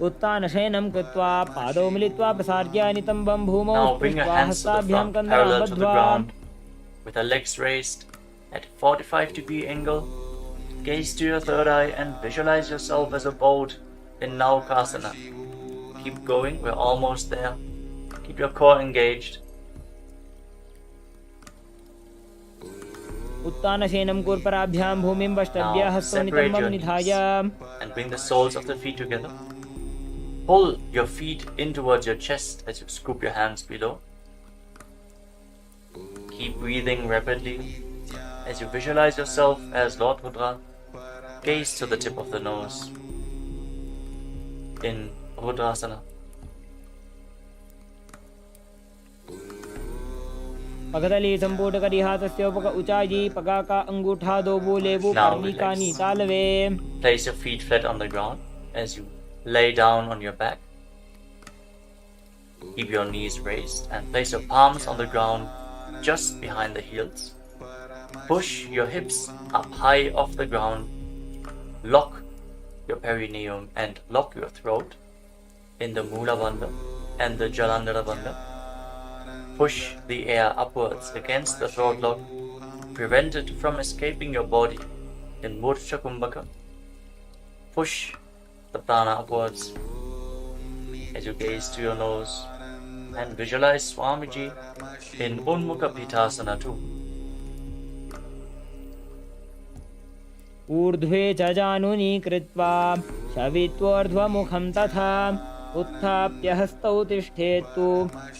उत्तान शयनं कृत्वा पादौ मिलित्वा प्रसार्य नितम्बं भूमौ Now bring your स्पृष्ट्वा hands to the हस्ताभ्यां front, कन्दरां parallel to the बद्ध्वा. ground, with the legs raised at 45-degree angle. Gaze to your third eye and visualize yourself as a boat in Naukasana. Keep going, we're almost there. Keep your core engaged. उत्तान शयनं कूर्पराभ्यां भूमिं वष्टभ्य Now हस्तौ separate नितम्बं your knees निधाय. and bring the soles of the feet together. Pull your feet in towards your chest as you scoop your hands below. Keep breathing rapidly as you visualize yourself as Lord Rudra. Gaze to the tip of the nose in Rudrasana. पगदली संपूट करी हाथस्य उपक उचाई पगा का अंगूठा दो बोलेवु Now पर्णिकानि relax. तालवे. Place your feet flat on the ground as you lay down on your back. Keep your knees raised and place your palms on the ground just behind the heels. Push your hips up high off the ground. Lock your perineum and lock your throat in the Mula Bandha and the Jalandhara Bandha. Push the air upwards against the throat lock. Prevent it from escaping your body in Murcha Kumbhaka. Push the prana upwards as you gaze to your nose and visualize Swamiji in Unmukha Pitasana too. ऊर्ध्वे च जानुनी कृत्वा शवित्वोर्ध्वमुखं तथा उत्थाप्य हस्तौ तिष्ठेत्तु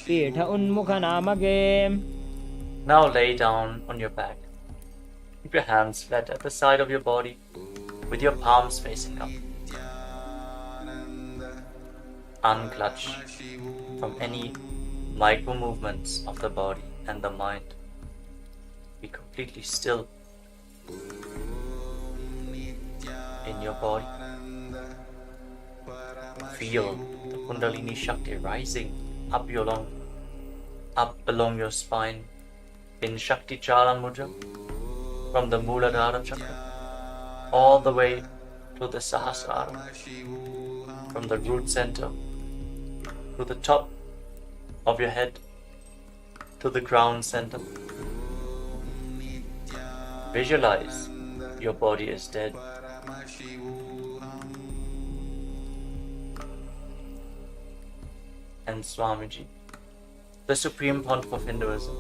पीठ उन्मुखनामके. Now lay down on your back. Keep your hands flat at the side of your body with your palms facing up. Unclutch from any micro movements of the body and the mind. Be completely still in your body. Feel the Kundalini Shakti rising up along your spine in Shakti Chala Mudra from the Muladhara Chakra all the way to the Sahasrara, from the root center to the top of your head to the ground center. Visualize your body is dead. And Swamiji, the Supreme Pontiff of Hinduism,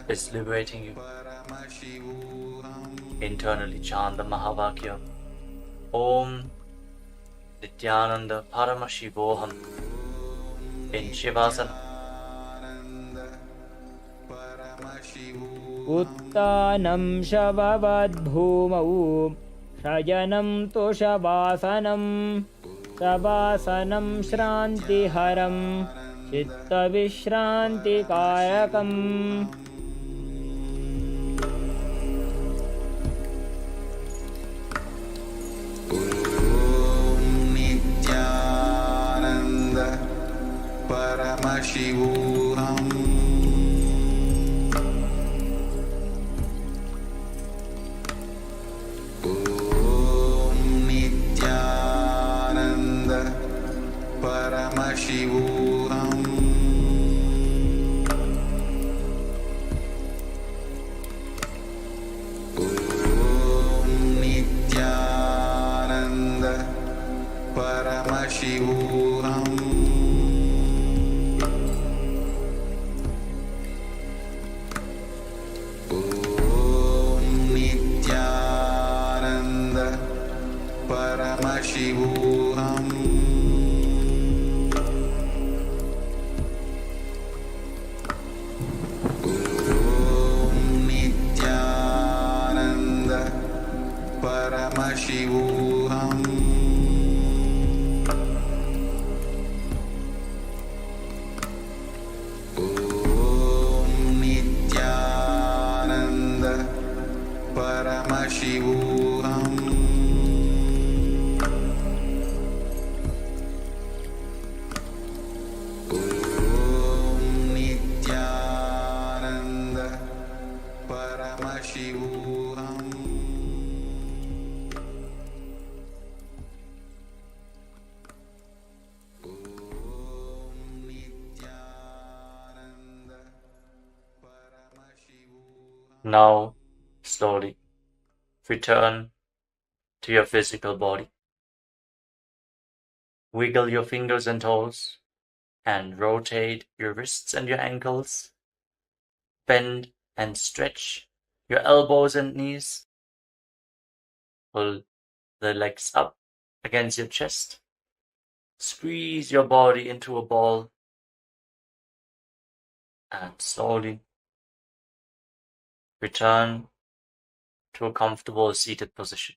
is liberating you. Internally chant the Mahavakya, Om Nithyananda Paramashiva Himself in Shivasana. Uttanam Shabavad Bhumau Shajanam Toshabasanam Sabasanam Shrantiharam Chitta Vishranti Kayakam. Nithyananda Paramashivam. Paramashivam. Om Nithyananda Paramashivam. Om Nithyananda Paramashivam. Paramashivam. Om Nithyananda Paramashivam. Om Nithyananda Paramashivam. Now, slowly, return to your physical body. Wiggle your fingers and toes and rotate your wrists and your ankles. Bend and stretch your elbows and knees. Pull the legs up against your chest. Squeeze your body into a ball. And slowly return to a comfortable seated position.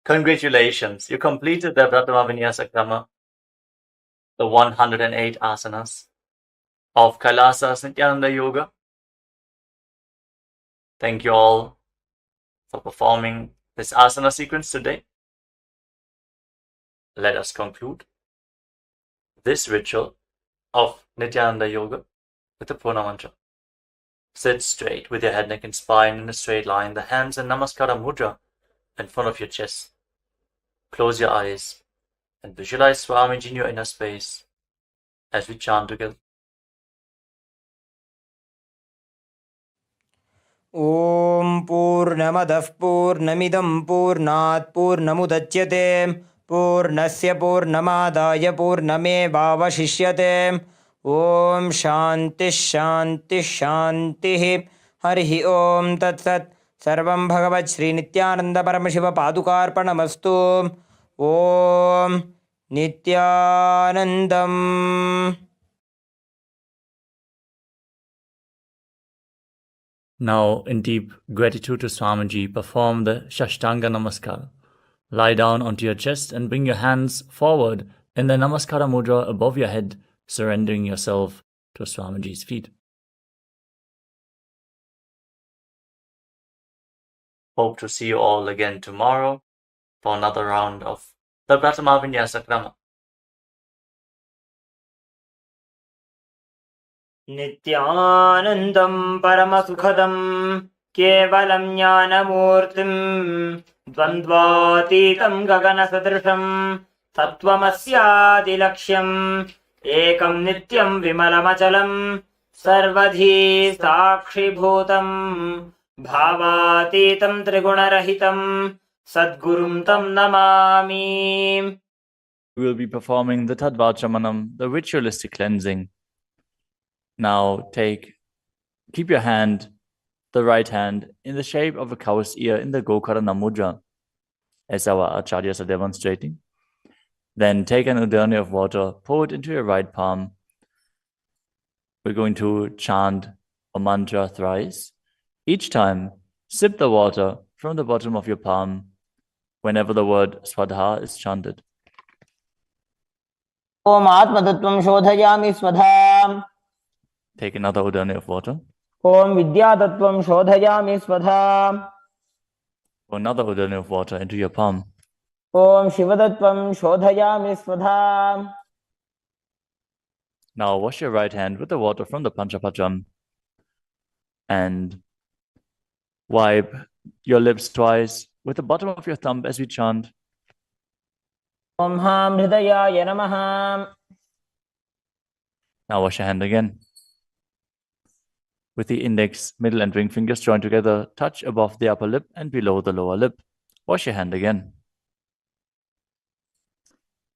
Congratulations, you completed the Prathama Vinyasa Krama, the 108 asanas of KAILASA's Nithyananda Yoga. Thank you all for performing this asana sequence today. Let us conclude this ritual of Nithyananda Yoga with the Purna Mantra. Sit straight with your head, neck and spine in a straight line, the hands in Namaskara Mudra in front of your chest. Close your eyes and visualize Swamiji in your inner space as we chant together. Om Purnamadah Purnamidam Purnat Purnamudachyate Purnasya Purnamadaya Purnamevavashishyate. Om Shanti Shanti Shanti. Harihi Om Tat Sat. Sarvam Bhagavat Sri Nithyananda Paramashiva Padukarpanamastu. Om Nithyanandam. Now, in deep gratitude to Swamiji, perform the Shashtanga Namaskar. Lie down onto your chest and bring your hands forward in the Namaskara Mudra above your head, surrendering yourself to Swamiji's feet. Hope to see you all again tomorrow for another round of the Prathama Vinyasa Krama. Nithyanandam Paramasukhadam Kevalam Jnanamurtim Dvandvatitam Gaganasadrisham Tattvamasyadilaksham Ekam Nityam Vimalamachalam Sarvadhi Sakshibhutam Bhavatitam Trigunarahitam Sadgurum Tam Namami. We will be performing the Tadvachamanam, the ritualistic cleansing. Now keep your hand, the right hand, in the shape of a cow's ear in the Gokarana Mudra, as our acharyas are demonstrating. Then take an udani of water, pour it into your right palm. We're going to chant a mantra thrice. Each time, sip the water from the bottom of your palm whenever the word Swadha is chanted. Om Atmatattvam Shodhayami Swadha. Take another udani of water. Om Vidyatattvam Shodhayami Swadha. Pour another udani of water into your palm. Om Shivadattvam Shodhayami Swadha. Now wash your right hand with the water from the Panchapacham and wipe your lips twice with the bottom of your thumb as we chant. Om Ham Hridayaya Namaha. Now wash your hand again. With the index, middle and ring fingers joined together, touch above the upper lip and below the lower lip. Wash your hand again.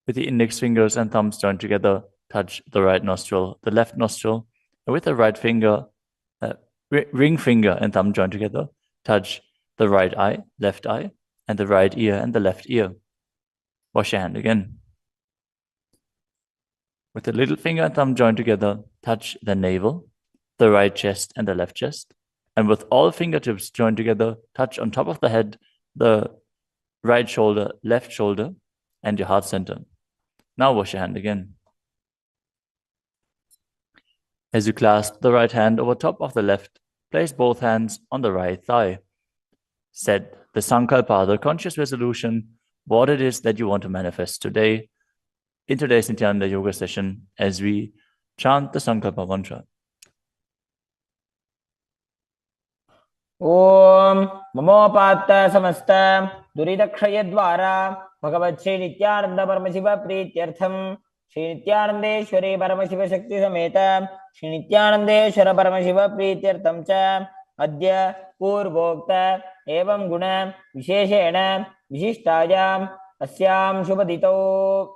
With the index fingers and thumbs joined together, touch the right nostril, the left nostril, and with the right finger, ring finger and thumb joined together, touch the right eye, left eye, and the right ear and the left ear. Wash your hand again. With the little finger and thumb joined together, touch the navel, the right chest and the left chest, and with all fingertips joined together, touch on top of the head, the right shoulder, left shoulder, and your heart center. Now wash your hand again. As you clasp the right hand over top of the left, place both hands on the right thigh. Set the Sankalpa, the conscious resolution, what it is that you want to manifest today in today's Nithyananda Yoga session as we chant the Sankalpa mantra. Om Mamopatta Samasta Duridakshayadvara Bhagavat Sri Nithyananda Paramashiva Prityartham Sri Nithyanandeshwari Paramashiva Shakti Sameta Sri Nithyanandeshwara Paramashiva Prityartham Cha Adya Purvokta Evam Guna Visheshena Vishishtayam Asyam Shubhadito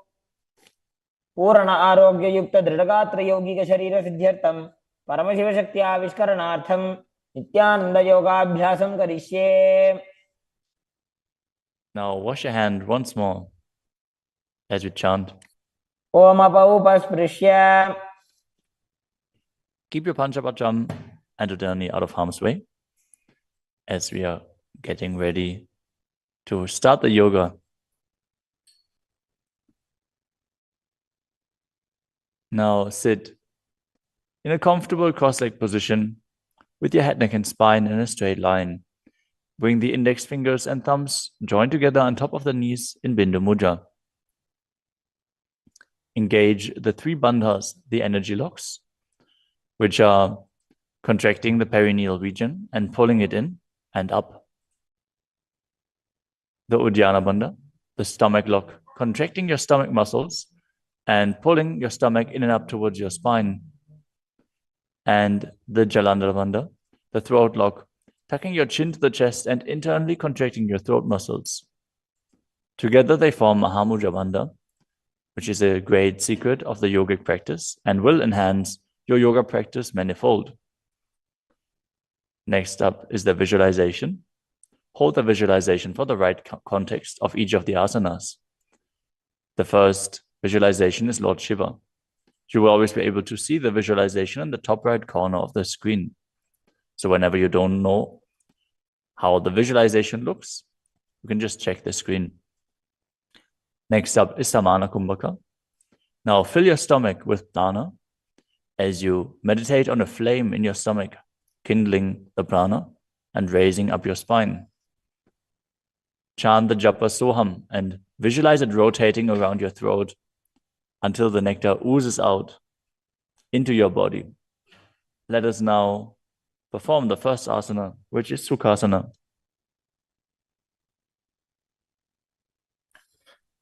Purana Arogya Yukta Dridagatra Yogika Sharira Siddhyartham Paramashiva Shakti Avishkaranartham Nithyananda Yoga Abhyasam Karishye. Now wash your hand once more as we chant. Om Apaupasprisya. Keep your Panchapacham and udani out of harm's way as we are getting ready to start the yoga. Now sit in a comfortable cross-legged position with your head, neck, and spine in a straight line. Bring the index fingers and thumbs joined together on top of the knees in Bindu Mudra. Engage the three bandhas, the energy locks, which are contracting the perineal region and pulling it in and up. The Uddiyana Bandha, the stomach lock, contracting your stomach muscles and pulling your stomach in and up towards your spine. And the Jalandhara Bandha, the throat lock, tucking your chin to the chest and internally contracting your throat muscles. Together they form Mahamudra Bandha, which is a great secret of the yogic practice and will enhance your yoga practice manifold. Next up is the visualization. Hold the visualization for the right context of each of the asanas. The first visualization is Lord Shiva. You will always be able to see the visualization in the top right corner of the screen. So whenever you don't know how the visualization looks, you can just check the screen. Next up is Samana Kumbhaka. Now fill your stomach with prana as you meditate on a flame in your stomach, kindling the prana and raising up your spine. Chant the japa soham and visualize it rotating around your throat until the nectar oozes out into your body. Let us now perform the first asana, which is Sukhasana.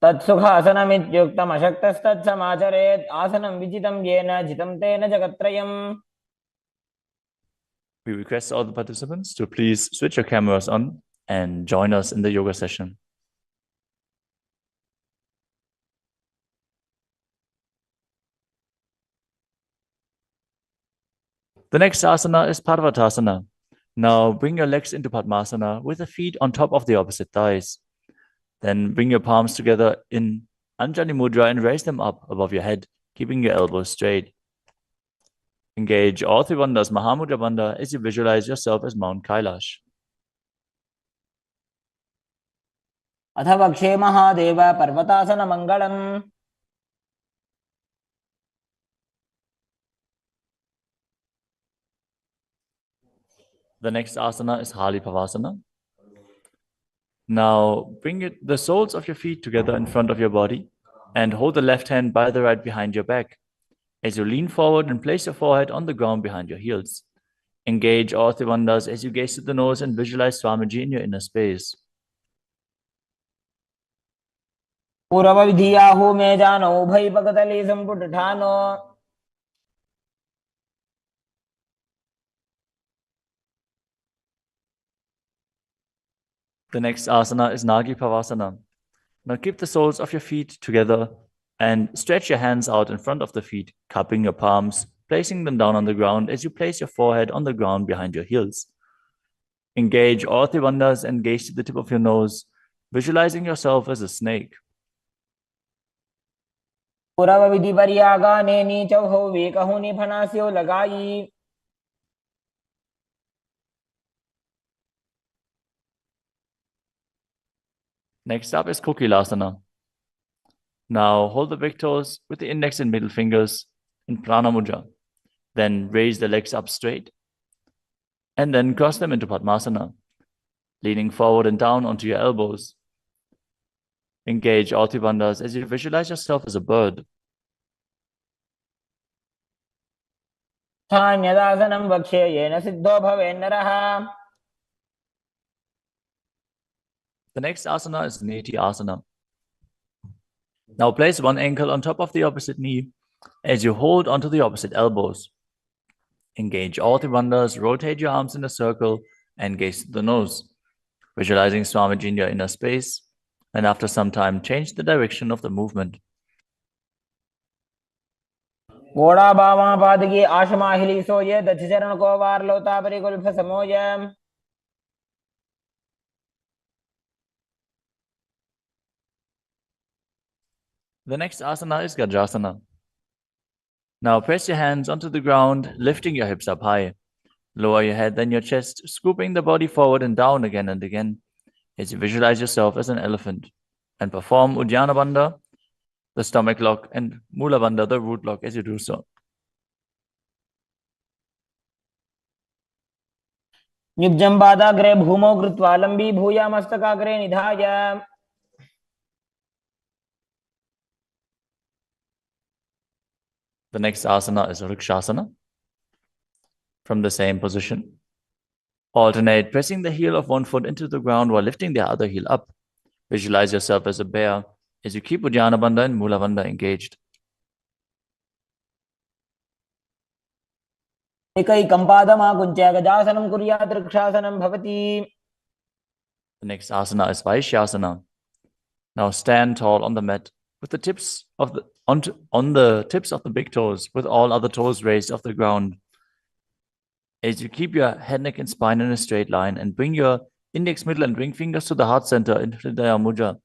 तत्सुखासनमित्युक्तमशक्तस्तत्समाचरेत् आसनं विजितं येन जितं तेन जगत्त्रयम्. We request all the participants to please switch your cameras on and join us in the yoga session. The next asana is Parvatasana. Now bring your legs into Padmasana with the feet on top of the opposite thighs. Then bring your palms together in Anjali Mudra and raise them up above your head, keeping your elbows straight. Engage all three bandhas, Mahamudra Bandha, as you visualize yourself as Mount Kailash. अथ वक्षे Mahadev पर्वतासनमङ्गलम्. The next asana is Hali Pavasana. Now bring the soles of your feet together in front of your body and hold the left hand by the right behind your back. As you lean forward and place your forehead on the ground behind your heels. Engage all three bandhas as you gaze at the nose and visualize Swamiji in your inner space. पूर्वविधियाहु मे जानो उभयपकतली सम्पुटठानो. The next asana is Nagi Pavasana. Now keep the soles of your feet together and stretch your hands out in front of the feet, cupping your palms, placing them down on the ground as you place your forehead on the ground behind your heels. Engage all three bandhas and gaze to the tip of your nose, visualizing yourself as a snake. पूर्वविधिपर्यागाने नीचौहौ वेकहुनि फनास्यो लगाई. Next up is Kokilasana. Now hold the big toes with the index and middle fingers in Prana Mudra. Then raise the legs up straight and then cross them into Padmasana, leaning forward and down onto your elbows. Engage all three bandhas as you visualize yourself as a bird. स्थान्यदासनं वक्ष्ये yen Sidho भवेन्नरः. The next asana is Nithyananda. Now place one ankle on top of the opposite knee as you hold onto the opposite elbows. Engage all three bandhas, rotate your arms in a circle and gaze to the nose, visualizing Swamiji in your inner space, and after some time change the direction of the movement. घोड़ा बामा पादकी आशमाहिली सोये दक्षचरण को वार लोता परिगुल्फ समोय. The next asana is Gajasana. Now press your hands onto the ground, lifting your hips up high. Lower your head, then your chest, scooping the body forward and down again and again as you visualize yourself as an elephant. And perform Uddiyana Bandha, the stomach lock, and Mula Bandha, the root lock, as you do so. युग्जं पादाग्रे भूमौ कृत्वा लम्बी भूया मस्तकाग्रे निधाय. The next asana is Vrikshasana. From the same position, alternate pressing the heel of one foot into the ground while lifting the other heel up. Visualize yourself as a bear as you keep Uddiyana Bandha and Mula Bandha engaged. एकैकं पादमाकुञ्च्य गजासनं कुर्यात् वृक्षासनं भवति. The next asana is Vaishyasana. Now stand tall on the mat with the tips of the on the tips of the big toes, with all other toes raised off the ground. As you keep your head, neck, and spine in a straight line and bring your index, middle, and ring fingers to the heart center in Hridaya Mudra.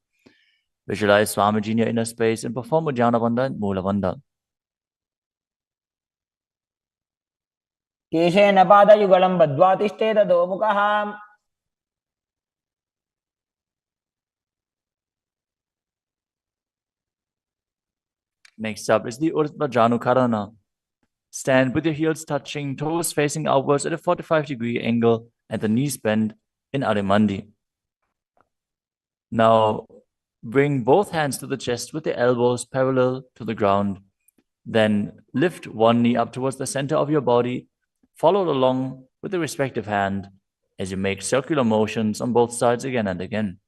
Visualize Swamiji in your inner space and perform Uddiyana Bandha and Mula Bandha. केशेन पादयुगलं बद्ध्वा तिष्ठेत अधोमुखः Next up is the Urdhva Janukarana. Stand with your heels touching, toes facing outwards at a 45-degree angle and the knees bent in Adimandi. Now, bring both hands to the chest with the elbows parallel to the ground. Then lift one knee up towards the center of your body, followed along with the respective hand as you make circular motions on both sides again and again.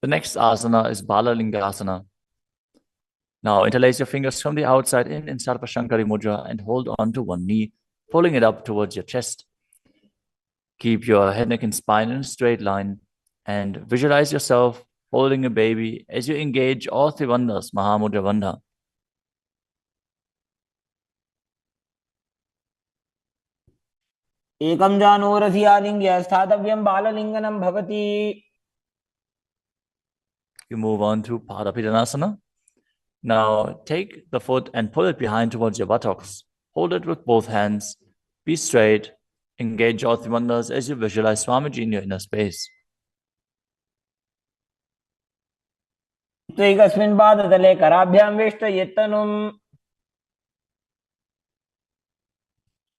The next asana is Balalingasana. Now interlace your fingers from the outside in Sarvashankari Mudra and hold on to one knee, pulling it up towards your chest. Keep your head, neck, and spine in a straight line and visualize yourself holding a baby as you engage all three bandhas, Mahamudra Bandha. एकं जानोरसि आलिङ्ग्य स्थातव्यं बाललिङ्गनं भवति. You move on to Padapidanasana. Now take the foot and pull it behind towards your buttocks. Hold it with both hands. Be straight. Engage all three bandhas as you visualize Swamiji in your inner space. एकस्मिन् पादतले कराभ्यां वेष्टयेत्तनुम्.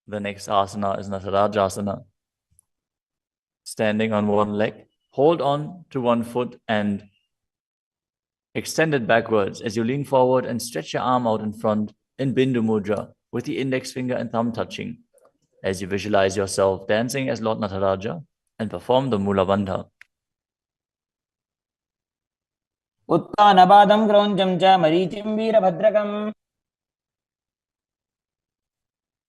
The next asana is Natarajasana. Standing on one leg, hold on to one foot and extend it backwards as you lean forward and stretch your arm out in front in Bindu Mudra with the index finger and thumb touching as you visualize yourself dancing as Lord Nataraja and perform the Mula Bandha. उत्थानपादं क्रौञ्चं च मरीचिं वीरभद्रकम्.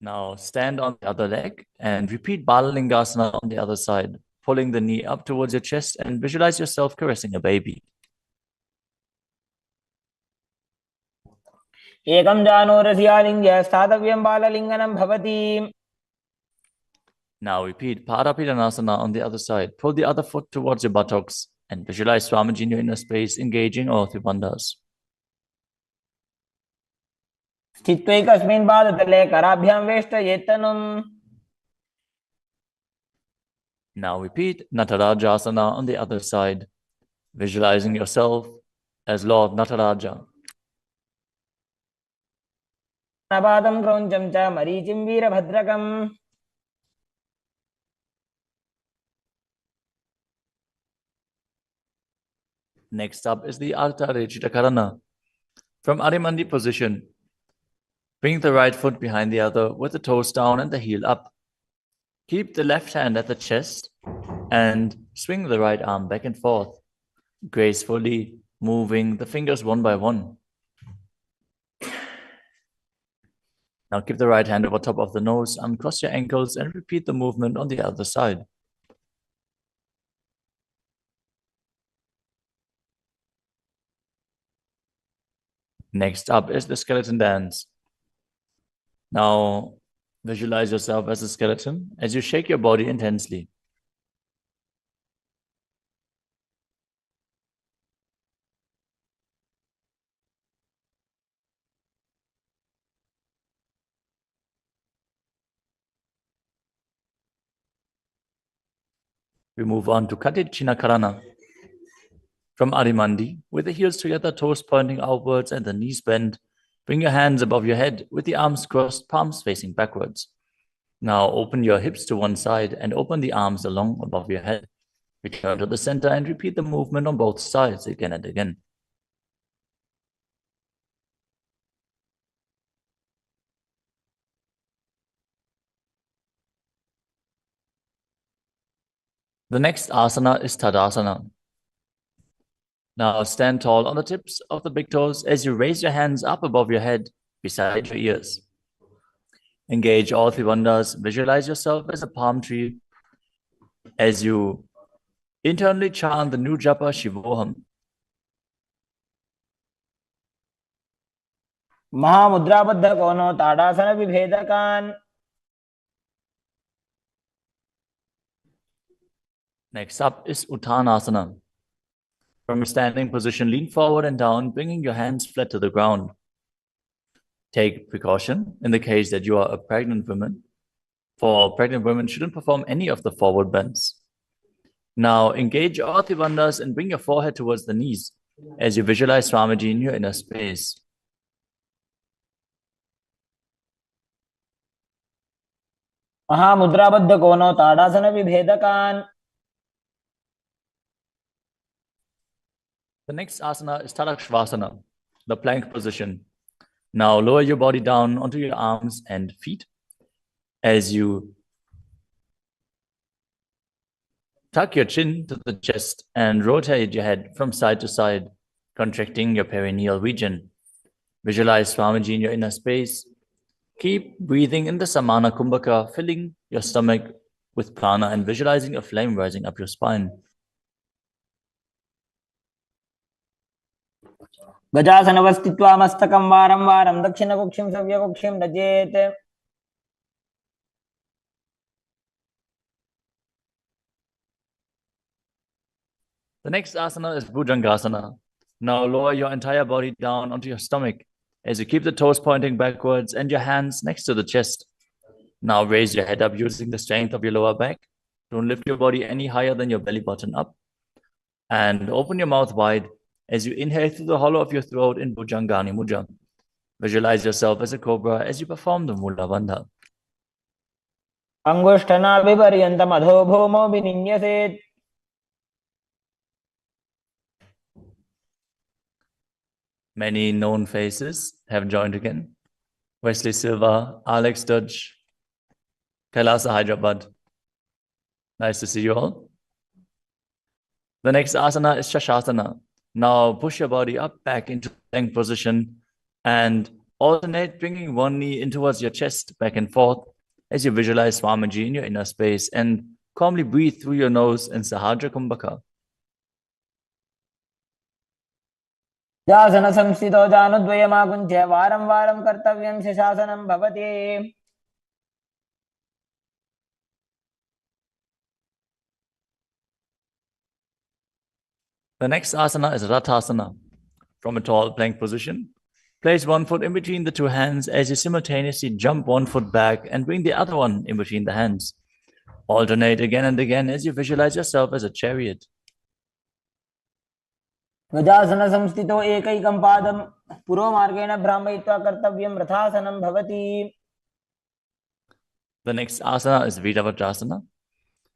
Now stand on the other leg and repeat Balalingasana on the other side, pulling the knee up towards your chest and visualize yourself caressing a baby. एकं जानोरसि आलिङ्ग्य स्थातव्यं बाललिङ्गनं भवति. Now repeat Padapidanasana on the other side. Pull the other foot towards your buttocks and visualize Swamiji in your inner space, engaging all three bandhas. स्थित्वैकस्मिन् पादतले कराभ्यां वेष्टयेत्तनुम्. Now repeat Natarajasana on the other side, visualizing yourself as Lord Nataraja. पादं क्रौञ्चं च मरीचिं वीरभद्रकम्. Next up is the Ardha Rechita Karana. From Adimandi position, bring the right foot behind the other with the toes down and the heel up. Keep the left hand at the chest and swing the right arm back and forth, gracefully moving the fingers one by one. Now keep the right hand over top of the nose, uncross your ankles and repeat the movement on the other side. Next up is the skeleton dance. Now visualize yourself as a skeleton as you shake your body intensely. We move on to Katichina Karana. From Adimandi, with the heels together, toes pointing outwards and the knees bent, bring your hands above your head with the arms crossed, palms facing backwards. Now open your hips to one side and open the arms along above your head. Return to the center and repeat the movement on both sides again and again. The next asana is Tadasana. Now stand tall on the tips of the big toes as you raise your hands up above your head beside your ears. Engage all three bandhas. Visualize yourself as a palm tree as you internally chant the new japa Shivoham. महामुद्राबद्ध कोनो ताड़ासन विभेदकान्. Next up is Uttanasana. From a standing position, lean forward and down, bringing your hands flat to the ground. Take precaution in the case that you are a pregnant woman. For pregnant women, shouldn't perform any of the forward bends. Now engage your Ardhi Bandhas and bring your forehead towards the knees as you visualize Swamiji in your inner space. महामुद्राबद्ध कोनो ताड़ासन विभेदकान्. The next asana is Tadakshvasana, the plank position. Now lower your body down onto your arms and feet as you tuck your chin to the chest and rotate your head from side to side, contracting your perineal region. Visualize Swamiji in your inner space. Keep breathing in the Samana Kumbhaka, filling your stomach with prana and visualizing a flame rising up your spine. गजासनवस्थित्वा मस्तकं वारं वारं दक्षिणकुक्षिं सव्यकुक्षिं नजेत्. The next asana is Bhujangasana. Now lower your entire body down onto your stomach as you keep the toes pointing backwards and your hands next to the chest. Now raise your head up using the strength of your lower back. Don't lift your body any higher than your belly button up. And open your mouth wide as you inhale through the hollow of your throat in Bhujangani Mudra. Visualize yourself as a cobra as you perform the Mula Bandha. अंगुष्ठनाभिपर्यन्तम् अधो भूमौ विनिन्यसेत्. Many known faces have joined again. Wesley Silva, Alex Dodge, KAILASA Hyderabad. Nice to see you all. The next asana is Shashtanga. Now push your body up back into plank position and alternate bringing one knee in towards your chest back and forth as you visualize Swamiji in your inner space and calmly breathe through your nose in Sahajra Kumbhaka. जासन संस्थितो जानुद्वयमाकुञ्च्य वारं वारं कर्तव्यं शशासनं भवति. The next asana is Rathasana. From a tall plank position, place one foot in between the two hands as you simultaneously jump one foot back and bring the other one in between the hands. Alternate again and again as you visualize yourself as a chariot. गजासन संस्थितो एकैकं पादं पुरोमार्गेण भ्रामयित्वा कर्तव्यं रथासनं भवति. The next asana is Vidavajrasana.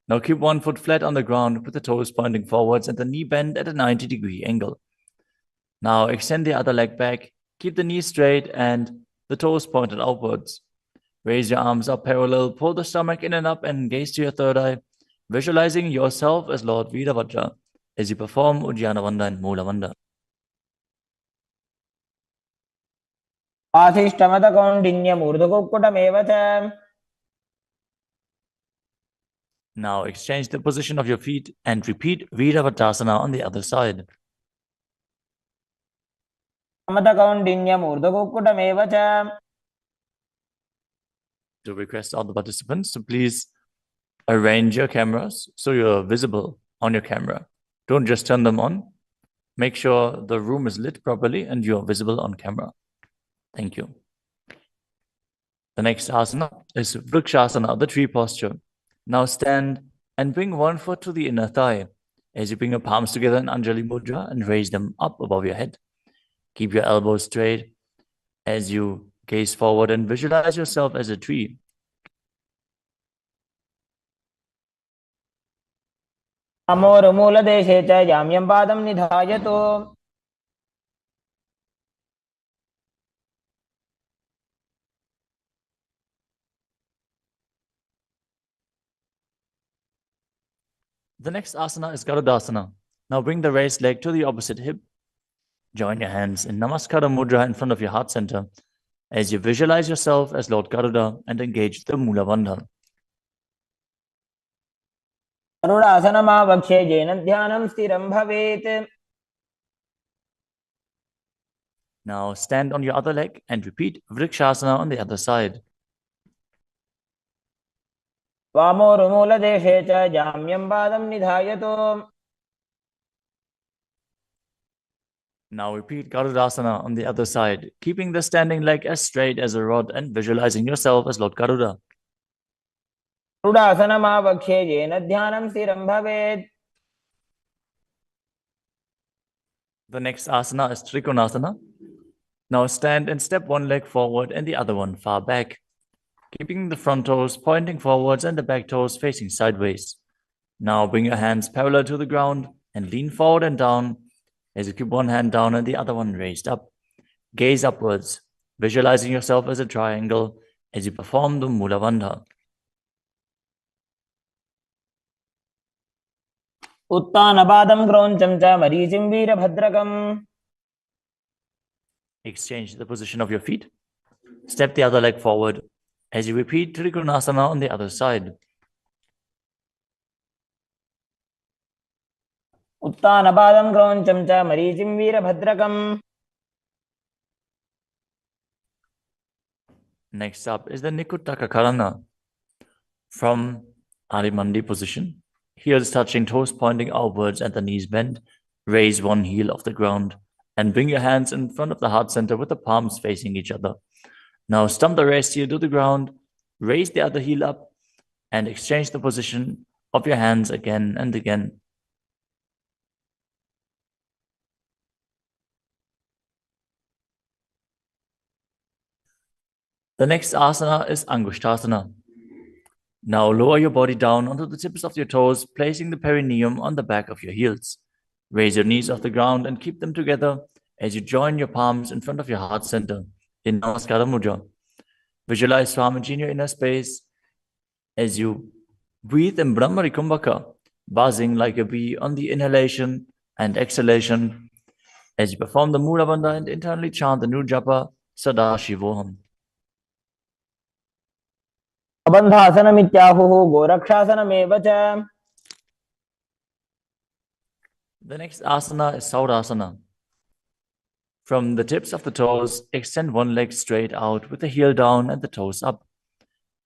Now keep one foot flat on the ground with the toes pointing forwards and the knee bent at a 90-degree angle. Now extend the other leg back, keep the knee straight and the toes pointed outwards. Raise your arms up parallel, pull the stomach in and up and gaze to your third eye, visualizing yourself as Lord Vidavajra as you perform Uddiyana Bandha and Mula Bandha. आशिष्टमदकौण्डिन्यमूर्धकुक्कुटमेव च. Now exchange the position of your feet and repeat Vidavajrasana on the other side. मदकौण्डिन्यमूर्धकुक्कुटमेव च. To request all the participants to please arrange your cameras so you're visible on your camera. Don't just turn them on. Make sure the room is lit properly and you're visible on camera. Thank you. The next asana is Vrikshasana, the tree posture. Now stand and bring one foot to the inner thigh as you bring your palms together in Anjali Mudra and raise them up above your head. Keep your elbows straight as you gaze forward and visualize yourself as a tree. अमोरमूलदेशे च जाम्यं पादं निधायतु. The next asana is Garudasana. Now bring the raised leg to the opposite hip. Join your hands in Namaskara Mudra in front of your heart center as you visualize yourself as Lord Garuda and engage the Mula Bandha. गरुडासनमावक्ष्ये येन ध्यानं स्थिरं भवेत्. Now stand on your other leg and repeat Vrikshasana on the other side. वामोरुमूलदेशे च जाम्यं पादं निधायतो. Now repeat Garudasana on the other side, keeping the standing leg as straight as a rod and visualizing yourself as Lord Garuda. रूढासनमावक्ष्ये येन ध्यानं स्थिरं भवेत्. The next asana is Trikonasana. Now stand and step one leg forward and the other one far back, keeping the front toes pointing forwards and the back toes facing sideways. Now bring your hands parallel to the ground and lean forward and down as you keep one hand down and the other one raised up. Gaze upwards, visualizing yourself as a triangle as you perform the Mula Bandha. उत्तानपादं क्रौञ्चं च मरीचिं वीरभद्रकम्. Exchange the position of your feet. Step the other leg forward as you repeat Trikonasana on the other side. उत्तानपादं क्रौञ्चं च मरीचिं वीरभद्रकम्. Next up is the Nikuttaka Karana. From Adimandi position, heels touching, toes pointing outwards and the knees bent, raise one heel off the ground and bring your hands in front of the heart center with the palms facing each other. Now stump the rest heel to the ground, raise the other heel up and exchange the position of your hands again and again. The next asana is Angushtasana. Now lower your body down onto the tips of your toes, placing the perineum on the back of your heels. Raise your knees off the ground and keep them together as you join your palms in front of your heart center in Namaskara Mudra. Visualize Swamiji in your inner space as you breathe in Brahmari Kumbhaka, buzzing like a bee on the inhalation and exhalation as you perform the Mula Bandha and internally chant the new japa Sada Shivoham. बन्धासनमित्याहुः गोरक्षासनमेव च. The next asana is Saurasana. From the tips of the toes, extend one leg straight out with the heel down and the toes up.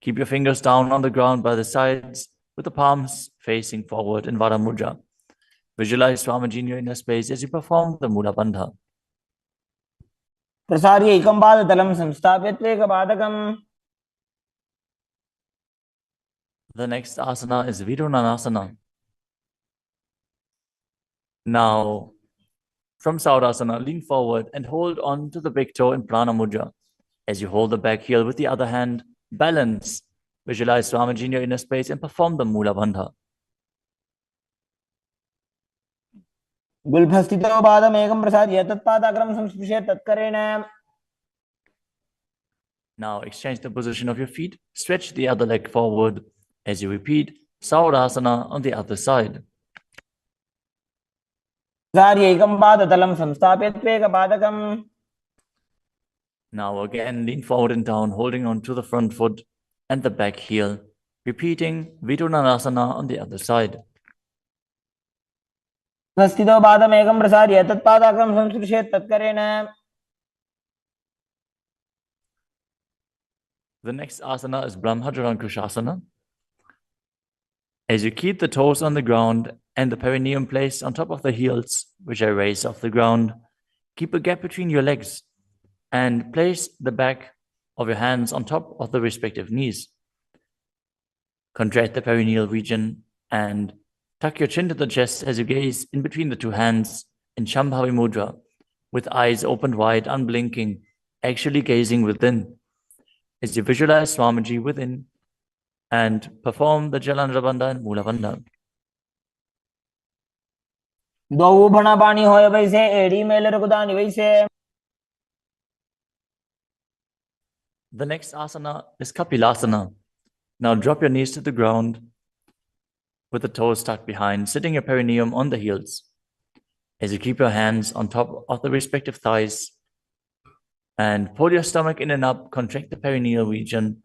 Keep your fingers down on the ground by the sides with the palms facing forward in Vara Mudra. Visualize Swamiji in your inner space as you perform the Mula Bandha. प्रसार्य एकं पादतलं संस्थाप्य त्वेकपादकम्. The next asana is Vidunanasana. Now, from Saurasana, lean forward and hold on to the big toe in Prana Mudra. As you hold the back heel with the other hand, balance. Visualize Swamiji in your inner space and perform the Mula Bandha. गुल्फस्थितो पादमेकं प्रसार्य तत्पादाग्रं संस्पृश्य तत्करेण. Now exchange the position of your feet. Stretch the other leg forward as you repeat Saurasana on the other side. प्रसार्य एकं पादतलं संस्थाप्य त्वेकपादकम्. Now again, lean forward and down, holding on to the front foot and the back heel, repeating Vidunanasana on the other side. स्थितो पादमेकं प्रसार्य तत्पादाग्रं संस्पृश्य तत्करेण. The next asana is Brahmajarankushasana. As you keep the toes on the ground and the perineum placed on top of the heels, which I raise off the ground, keep a gap between your legs and place the back of your hands on top of the respective knees. Contract the perineal region and tuck your chin to the chest as you gaze in between the two hands in Shambhavi Mudra, with eyes opened wide, unblinking, actually gazing within. As you visualize Swamiji within and perform the Jalandhara Bandha and Mula Bandha. द्वौ भणापाणि होय वैसे एड़ी mail रुकुदानि वैसे. The next asana is Kapilasana. Now drop your knees to the ground with the toes tucked behind, sitting your perineum on the heels. As you keep your hands on top of the respective thighs and pull your stomach in and up, contract the perineal region,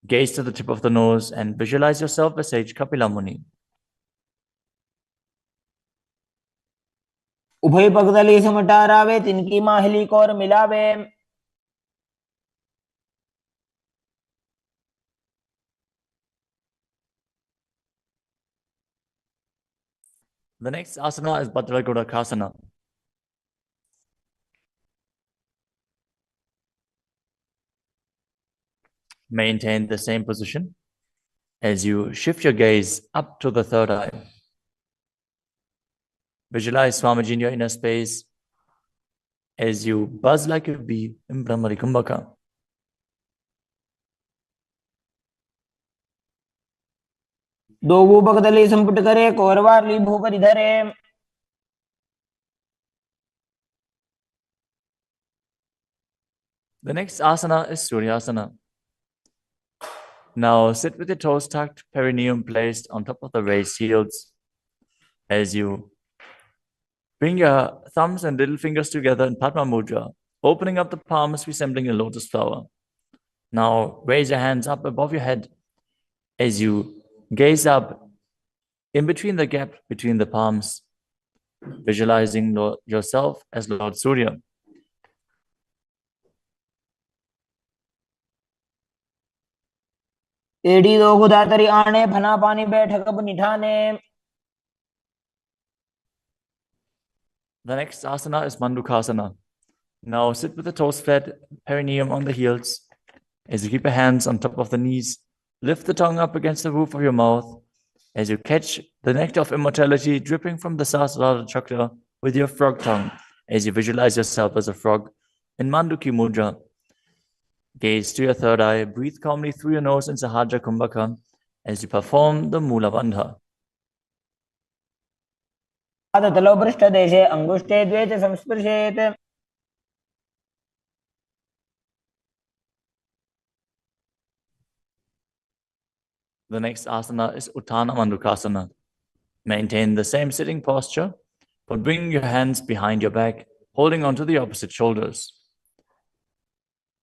gaze to the tip of the nose and visualize yourself as Sage Kapila Muni. उभय पगदली समटारावे तिनकी माहिली core मिलावे। The next asana is Bhadragodakasana. Maintain the same position as you shift your gaze up to the third eye. Visualize Swamiji in your inner space as you buzz like a bee in Brahmari Kumbhaka. दो भूपगदली संपुट करे कौरवारली भूपरि धरे। The next asana is Suryasana. Now sit with your toes tucked, perineum placed on top of the raised heels. As you bring your thumbs and little fingers together in Padma Mudra, opening up the palms resembling a lotus flower. Now raise your hands up above your head as you gaze up in between the gap between the palms, visualizing yourself as Lord Surya. एडी दो गुदातरी आने फना पानी बैठक अब निठाने। The next asana is Mandukasana. Now sit with the toes flat, perineum on the heels. As you keep your hands on top of the knees, lift the tongue up against the roof of your mouth. As you catch the nectar of immortality dripping from the Sahasrara chakra with your frog tongue, as you visualize yourself as a frog in Manduki Mudra. Gaze to your third eye, breathe calmly through your nose in Sahaja Kumbhaka as you perform the Mula Bandha. तलो पृष्ठ देशे अंगुष्ठे द्वे च संस्पृशेत्। The next asana is Uttana Mandukasana. Maintain the same sitting posture, but bring your hands behind your back, holding onto the opposite shoulders.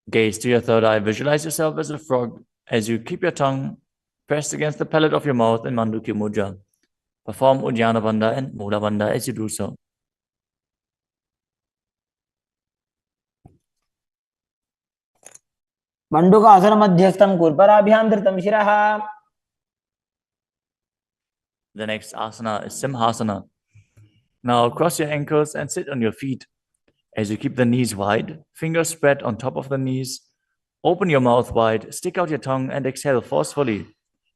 Gaze to your third eye, visualize yourself as a frog as you keep your tongue pressed against the palate of your mouth in Manduki Mudra. Perform Uddiyana Bandha and Mula Bandha as you do so. मंडूकासन मध्यस्थं कुर्पराभ्यां धृतं शिरः। The next asana is Simhasana. Now cross your ankles and sit on your feet. As you keep the knees wide, fingers spread on top of the knees, open your mouth wide, stick out your tongue and exhale forcefully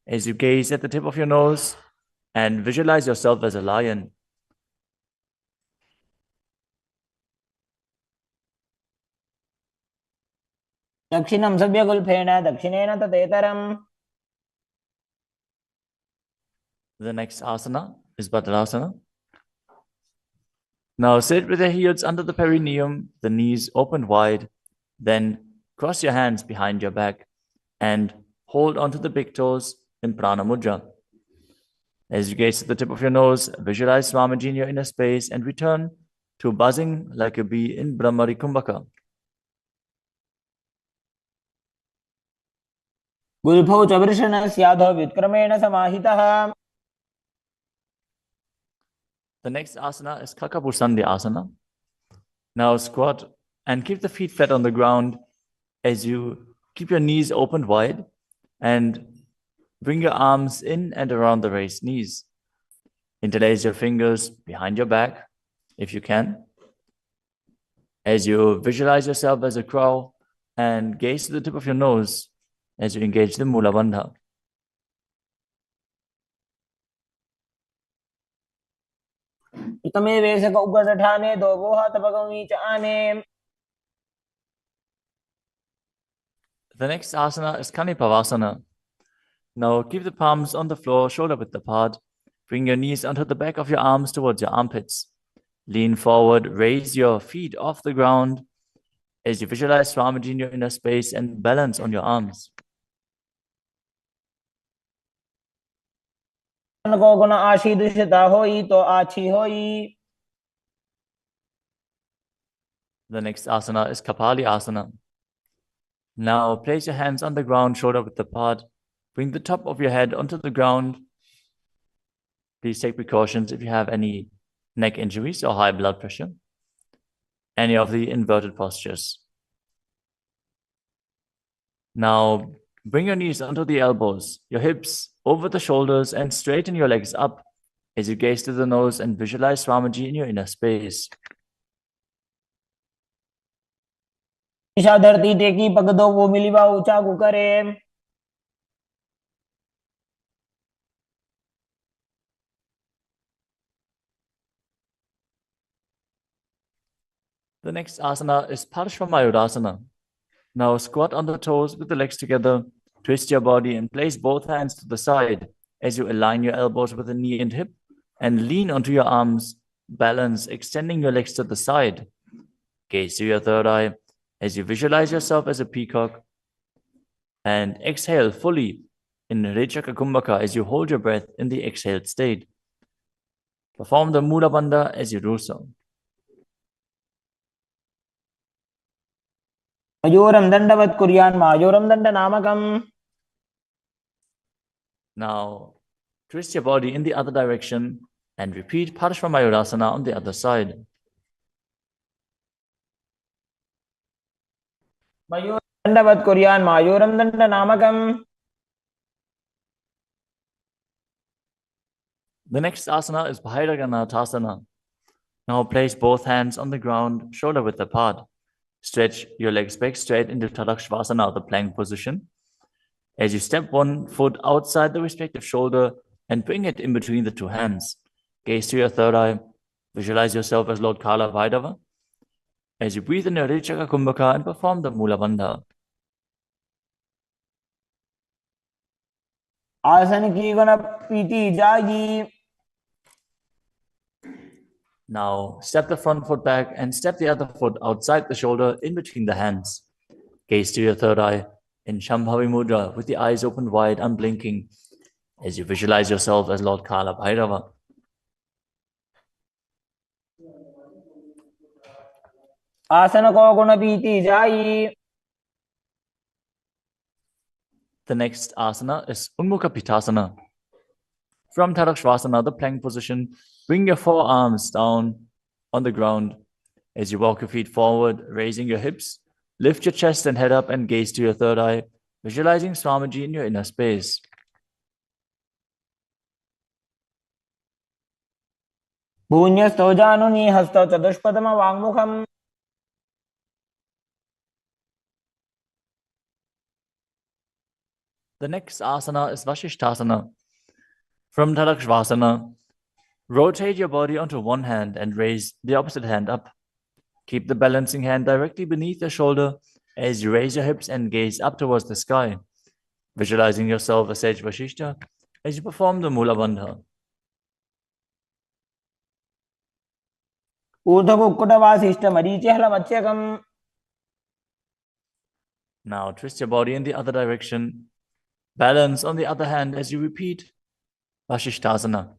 as you gaze at the tip of your nose and visualize yourself as a lion. दक्षिणं सव्यगुल्फेन दक्षिणेन तदेतरम्। The next asana is Bhadrasana. Now sit with your heels under the perineum, the knees open wide, then cross your hands behind your back and hold onto the big toes in Prana Mudra. As you gaze at the tip of your nose, visualize Swamiji in your inner space and return to buzzing like a bee in Brahmari Kumbhaka. गुल्फौ च वृषणस्याधो व्युत्क्रमेण समाहितः। The next asana is Kakapusandhi Asana. Now squat and keep the feet flat on the ground as you keep your knees open wide and bring your arms in and around the raised knees. Interlace your fingers behind your back if you can. As you visualize yourself as a crow and gaze to the tip of your nose as you engage the Mula Bandha. तमे वेशक उगठाने दो गोहा तपगमी च आने। The next asana is Kanipavasana. Now keep the palms on the floor, shoulder width apart. Bring your knees onto the back of your arms towards your armpits. Lean forward, raise your feet off the ground as you visualize Swamiji in your inner space and balance on your arms. को गुण आशी दुष्टता होई तो आछी होई। The next asana is Kapali Asana. Now place your hands on the ground, shoulder width apart. Bring the top of your head onto the ground. Please take precautions if you have any neck injuries or high blood pressure, any of the inverted postures. Now, bring your knees onto the elbows, your hips over the shoulders, and straighten your legs up as you gaze to the nose and visualize Swamiji in your inner space. Isha धरती टेकी पग दो वो मिलीवा ऊंचा करे. The next asana is Parshvamayurasana. Now squat on the toes with the legs together, twist your body and place both hands to the side as you align your elbows with the knee and hip and lean onto your arms, balance, extending your legs to the side. Gaze to your third eye as you visualize yourself as a peacock and exhale fully in Rechaka Kumbhaka as you hold your breath in the exhaled state. Perform the Mula Bandha as you do so. मयूरम दंडवत कुर्यान मायूरम दंड नामकम. Now, twist your body in the other direction and repeat Parshvamayurasana on the other side. मयूरम दंडवत कुर्यान मायूरम दंड नामकम. The next asana is Bhairaganathasana. Now place both hands on the ground, shoulder width apart. Stretch your legs back straight into Tadakshvasana, the plank position. As you step one foot outside the respective shoulder and bring it in between the two hands. Gaze to your third eye. Visualize yourself as Lord Kala Vaidava. As you breathe in your Rechaka Kumbhaka and perform the Mula Bandha. आसन की गुण पीती जागी. Now, step the front foot back and step the other foot outside the shoulder in between the hands. Gaze to your third eye in Shambhavi Mudra with the eyes open wide, unblinking, as you visualize yourself as Lord Kala Bhairava. आसन को गुण पीती जाई. The next asana is Unmukha Pitasana. From Tadakshvasana, the plank position, bring your forearms down on the ground as you walk your feet forward, raising your hips. Lift your chest and head up and gaze to your third eye, visualizing Swamiji in your inner space. भून्यस्तो जानुनि हस्तो चतुष्पदम वाङ्मुखम. The next asana is Vashishthasana. From Tadakshvasana, rotate your body onto one hand and raise the opposite hand up. Keep the balancing hand directly beneath your shoulder as you raise your hips and gaze up towards the sky, visualizing yourself as Sage Vashishta as you perform the Mula Bandha. ऊर्ध्वकुक्कुटवासिष्ठ मरीचिहलमत्स्यकम्. Now twist your body in the other direction. Balance on the other hand as you repeat Vashishthasana.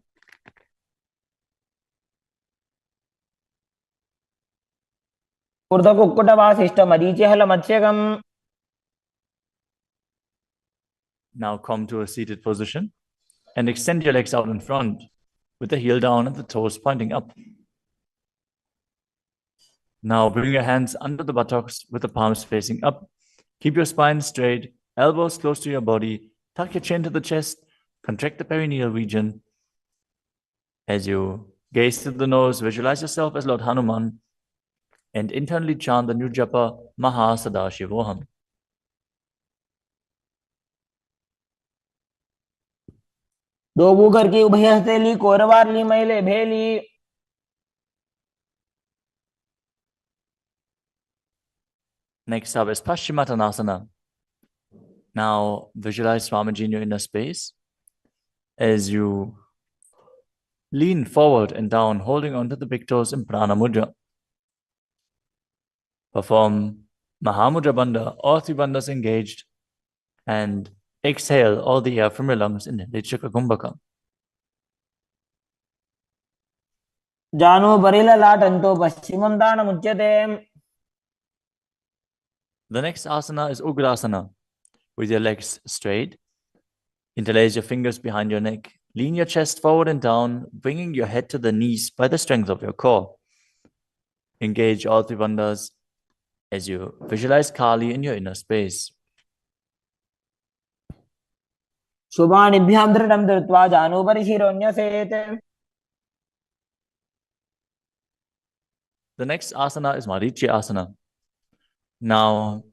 ऊर्ध्वकुक्कुटवासिष्ठ मरीचिहलमत्स्यकम्. Now come to a seated position and extend your legs out in front with the heel down and the toes pointing up. Now bring your hands under the buttocks with the palms facing up. Keep your spine straight, elbows close to your body. Tuck your chin to the chest. Contract the perineal region. As you gaze through the nose, visualize yourself as Lord Hanuman and internally chant the new japa Maha Sadashivoham. दो Booker की उभय हस्तेली कोरवारली मैले भेली. Next up is Paschimottanasana. Now visualize Swamiji in your inner space as you lean forward and down, holding onto the big toes in Prana Mudra. Perform Mahamudra Bandha, all three bandhas engaged, and exhale all the air from your lungs in Rechaka Kumbhaka. जानो Barela लाटंतो पश्चिमं दानमुच्यते. The next asana is Ugrasana. With your legs straight, interlace your fingers behind your neck, Lean your chest forward and down, bringing your head to the knees by the strength of your core. Engage all three bandhas as you visualize Kali in your inner space. शुभानिभ्यां दृढं धृत्वा जानुभरि शिरोन्यसेत्. The next asana is Marichi Asana. Now,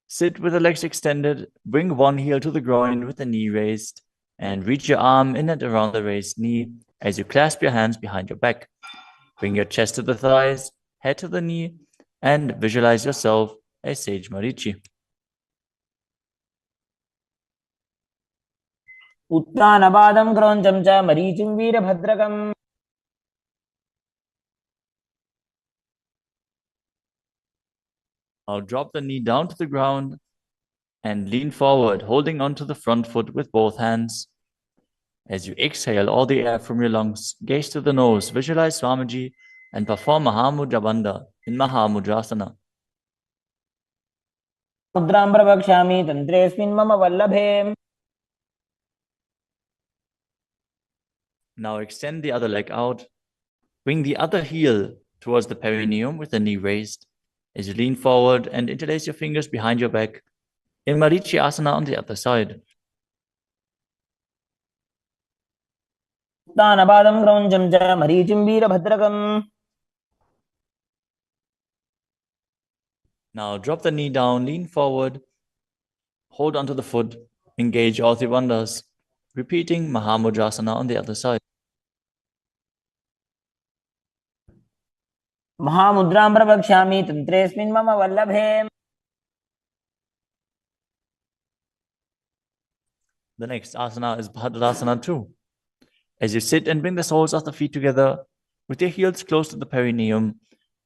sit with the legs extended, bring one heel to the groin with the knee raised, and reach your arm in and around the raised knee as you clasp your hands behind your back. Bring your chest to the thighs, head to the knee, and visualize yourself as Sage Marichi. उत्तानपादं क्रौञ्चं च मरीचिं वीरभद्रकम्. Now drop the knee down to the ground and lean forward, holding onto the front foot with both hands. As you exhale all the air from your lungs, gaze to the nose, visualize Swamiji, and perform Mahamudra Bandha in Mahamudrasana. मुद्रां प्रवक्ष्यामि तन्त्रेऽस्मिन् मम वल्लभे. Now extend the other leg out. Bring the other heel towards the perineum with the knee raised. As you lean forward and interlace your fingers behind your back in Marichi Asana on the other side. उत्तानपादं क्रौञ्चं च मरीचिं वीरभद्रकम्. Now drop the knee down, lean forward, hold onto the foot, engage all three bandhas, repeating Mahamudrasana on the other side. महामुद्रां प्रवक्ष्यामि तन्त्रेऽस्मिन् मम वल्लभे. The next asana is Bhadrasana 2. As you sit and bring the soles of the feet together with your heels close to the perineum,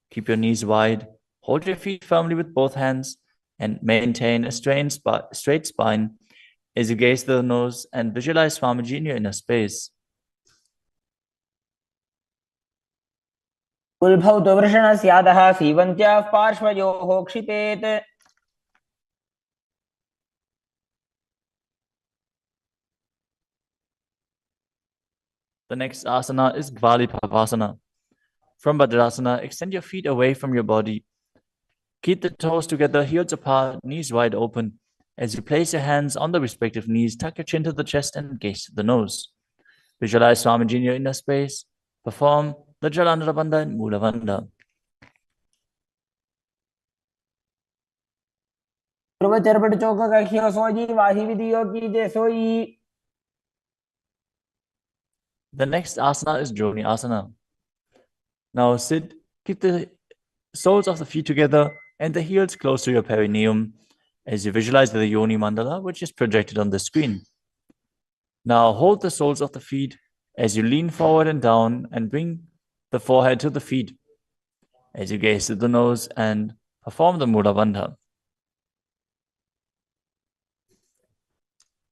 keep your knees wide, hold your feet firmly with both hands, and maintain a straight spine as you gaze to the nose and visualize Swamiji in your inner space. उल्भौ तु वृषणस्यादः सीवन्त्याः पार्श्वयोः क्षिपेत्. The next asana is Gvalipavasana. From Bhadrasana, extend your feet away from your body. Keep the toes together, heels apart, knees wide open. As you place your hands on the respective knees, tuck your chin to the chest and gaze to the nose. Visualize Swamiji in your inner space. Perform the Jalandhara Bandha and Mula Bandha. पूर्वचरपट चौक कखियो सोजी वाही विधियो की जे सोई. The next asana is Joni Asana. Now sit, keep the soles of the feet together and the heels close to your perineum as you visualize the Yoni Mandala, which is projected on the screen. Now hold the soles of the feet as you lean forward and down and bring the forehead to the feet as you gaze to the nose and perform the Mula Bandha.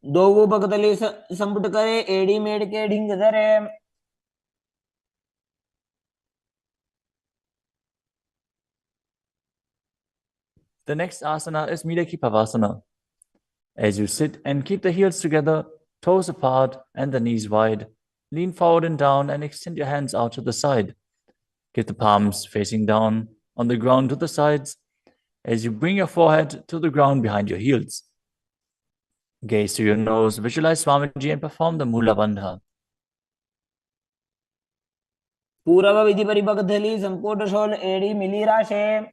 दोगो बगतले संपुट करे एड़ी मेड़ के ढिंग धरे. The next asana is Midakipavasana. As you sit and keep the heels together, toes apart and the knees wide, lean forward and down and extend your hands out to the side. Keep the palms facing down on the ground to the sides as you bring your forehead to the ground behind your heels. Gaze to your nose, visualize Swamiji and perform the Mula Bandha. पूर्व विधि परिपक्धली संपुट शोल एड़ी मिली राशे.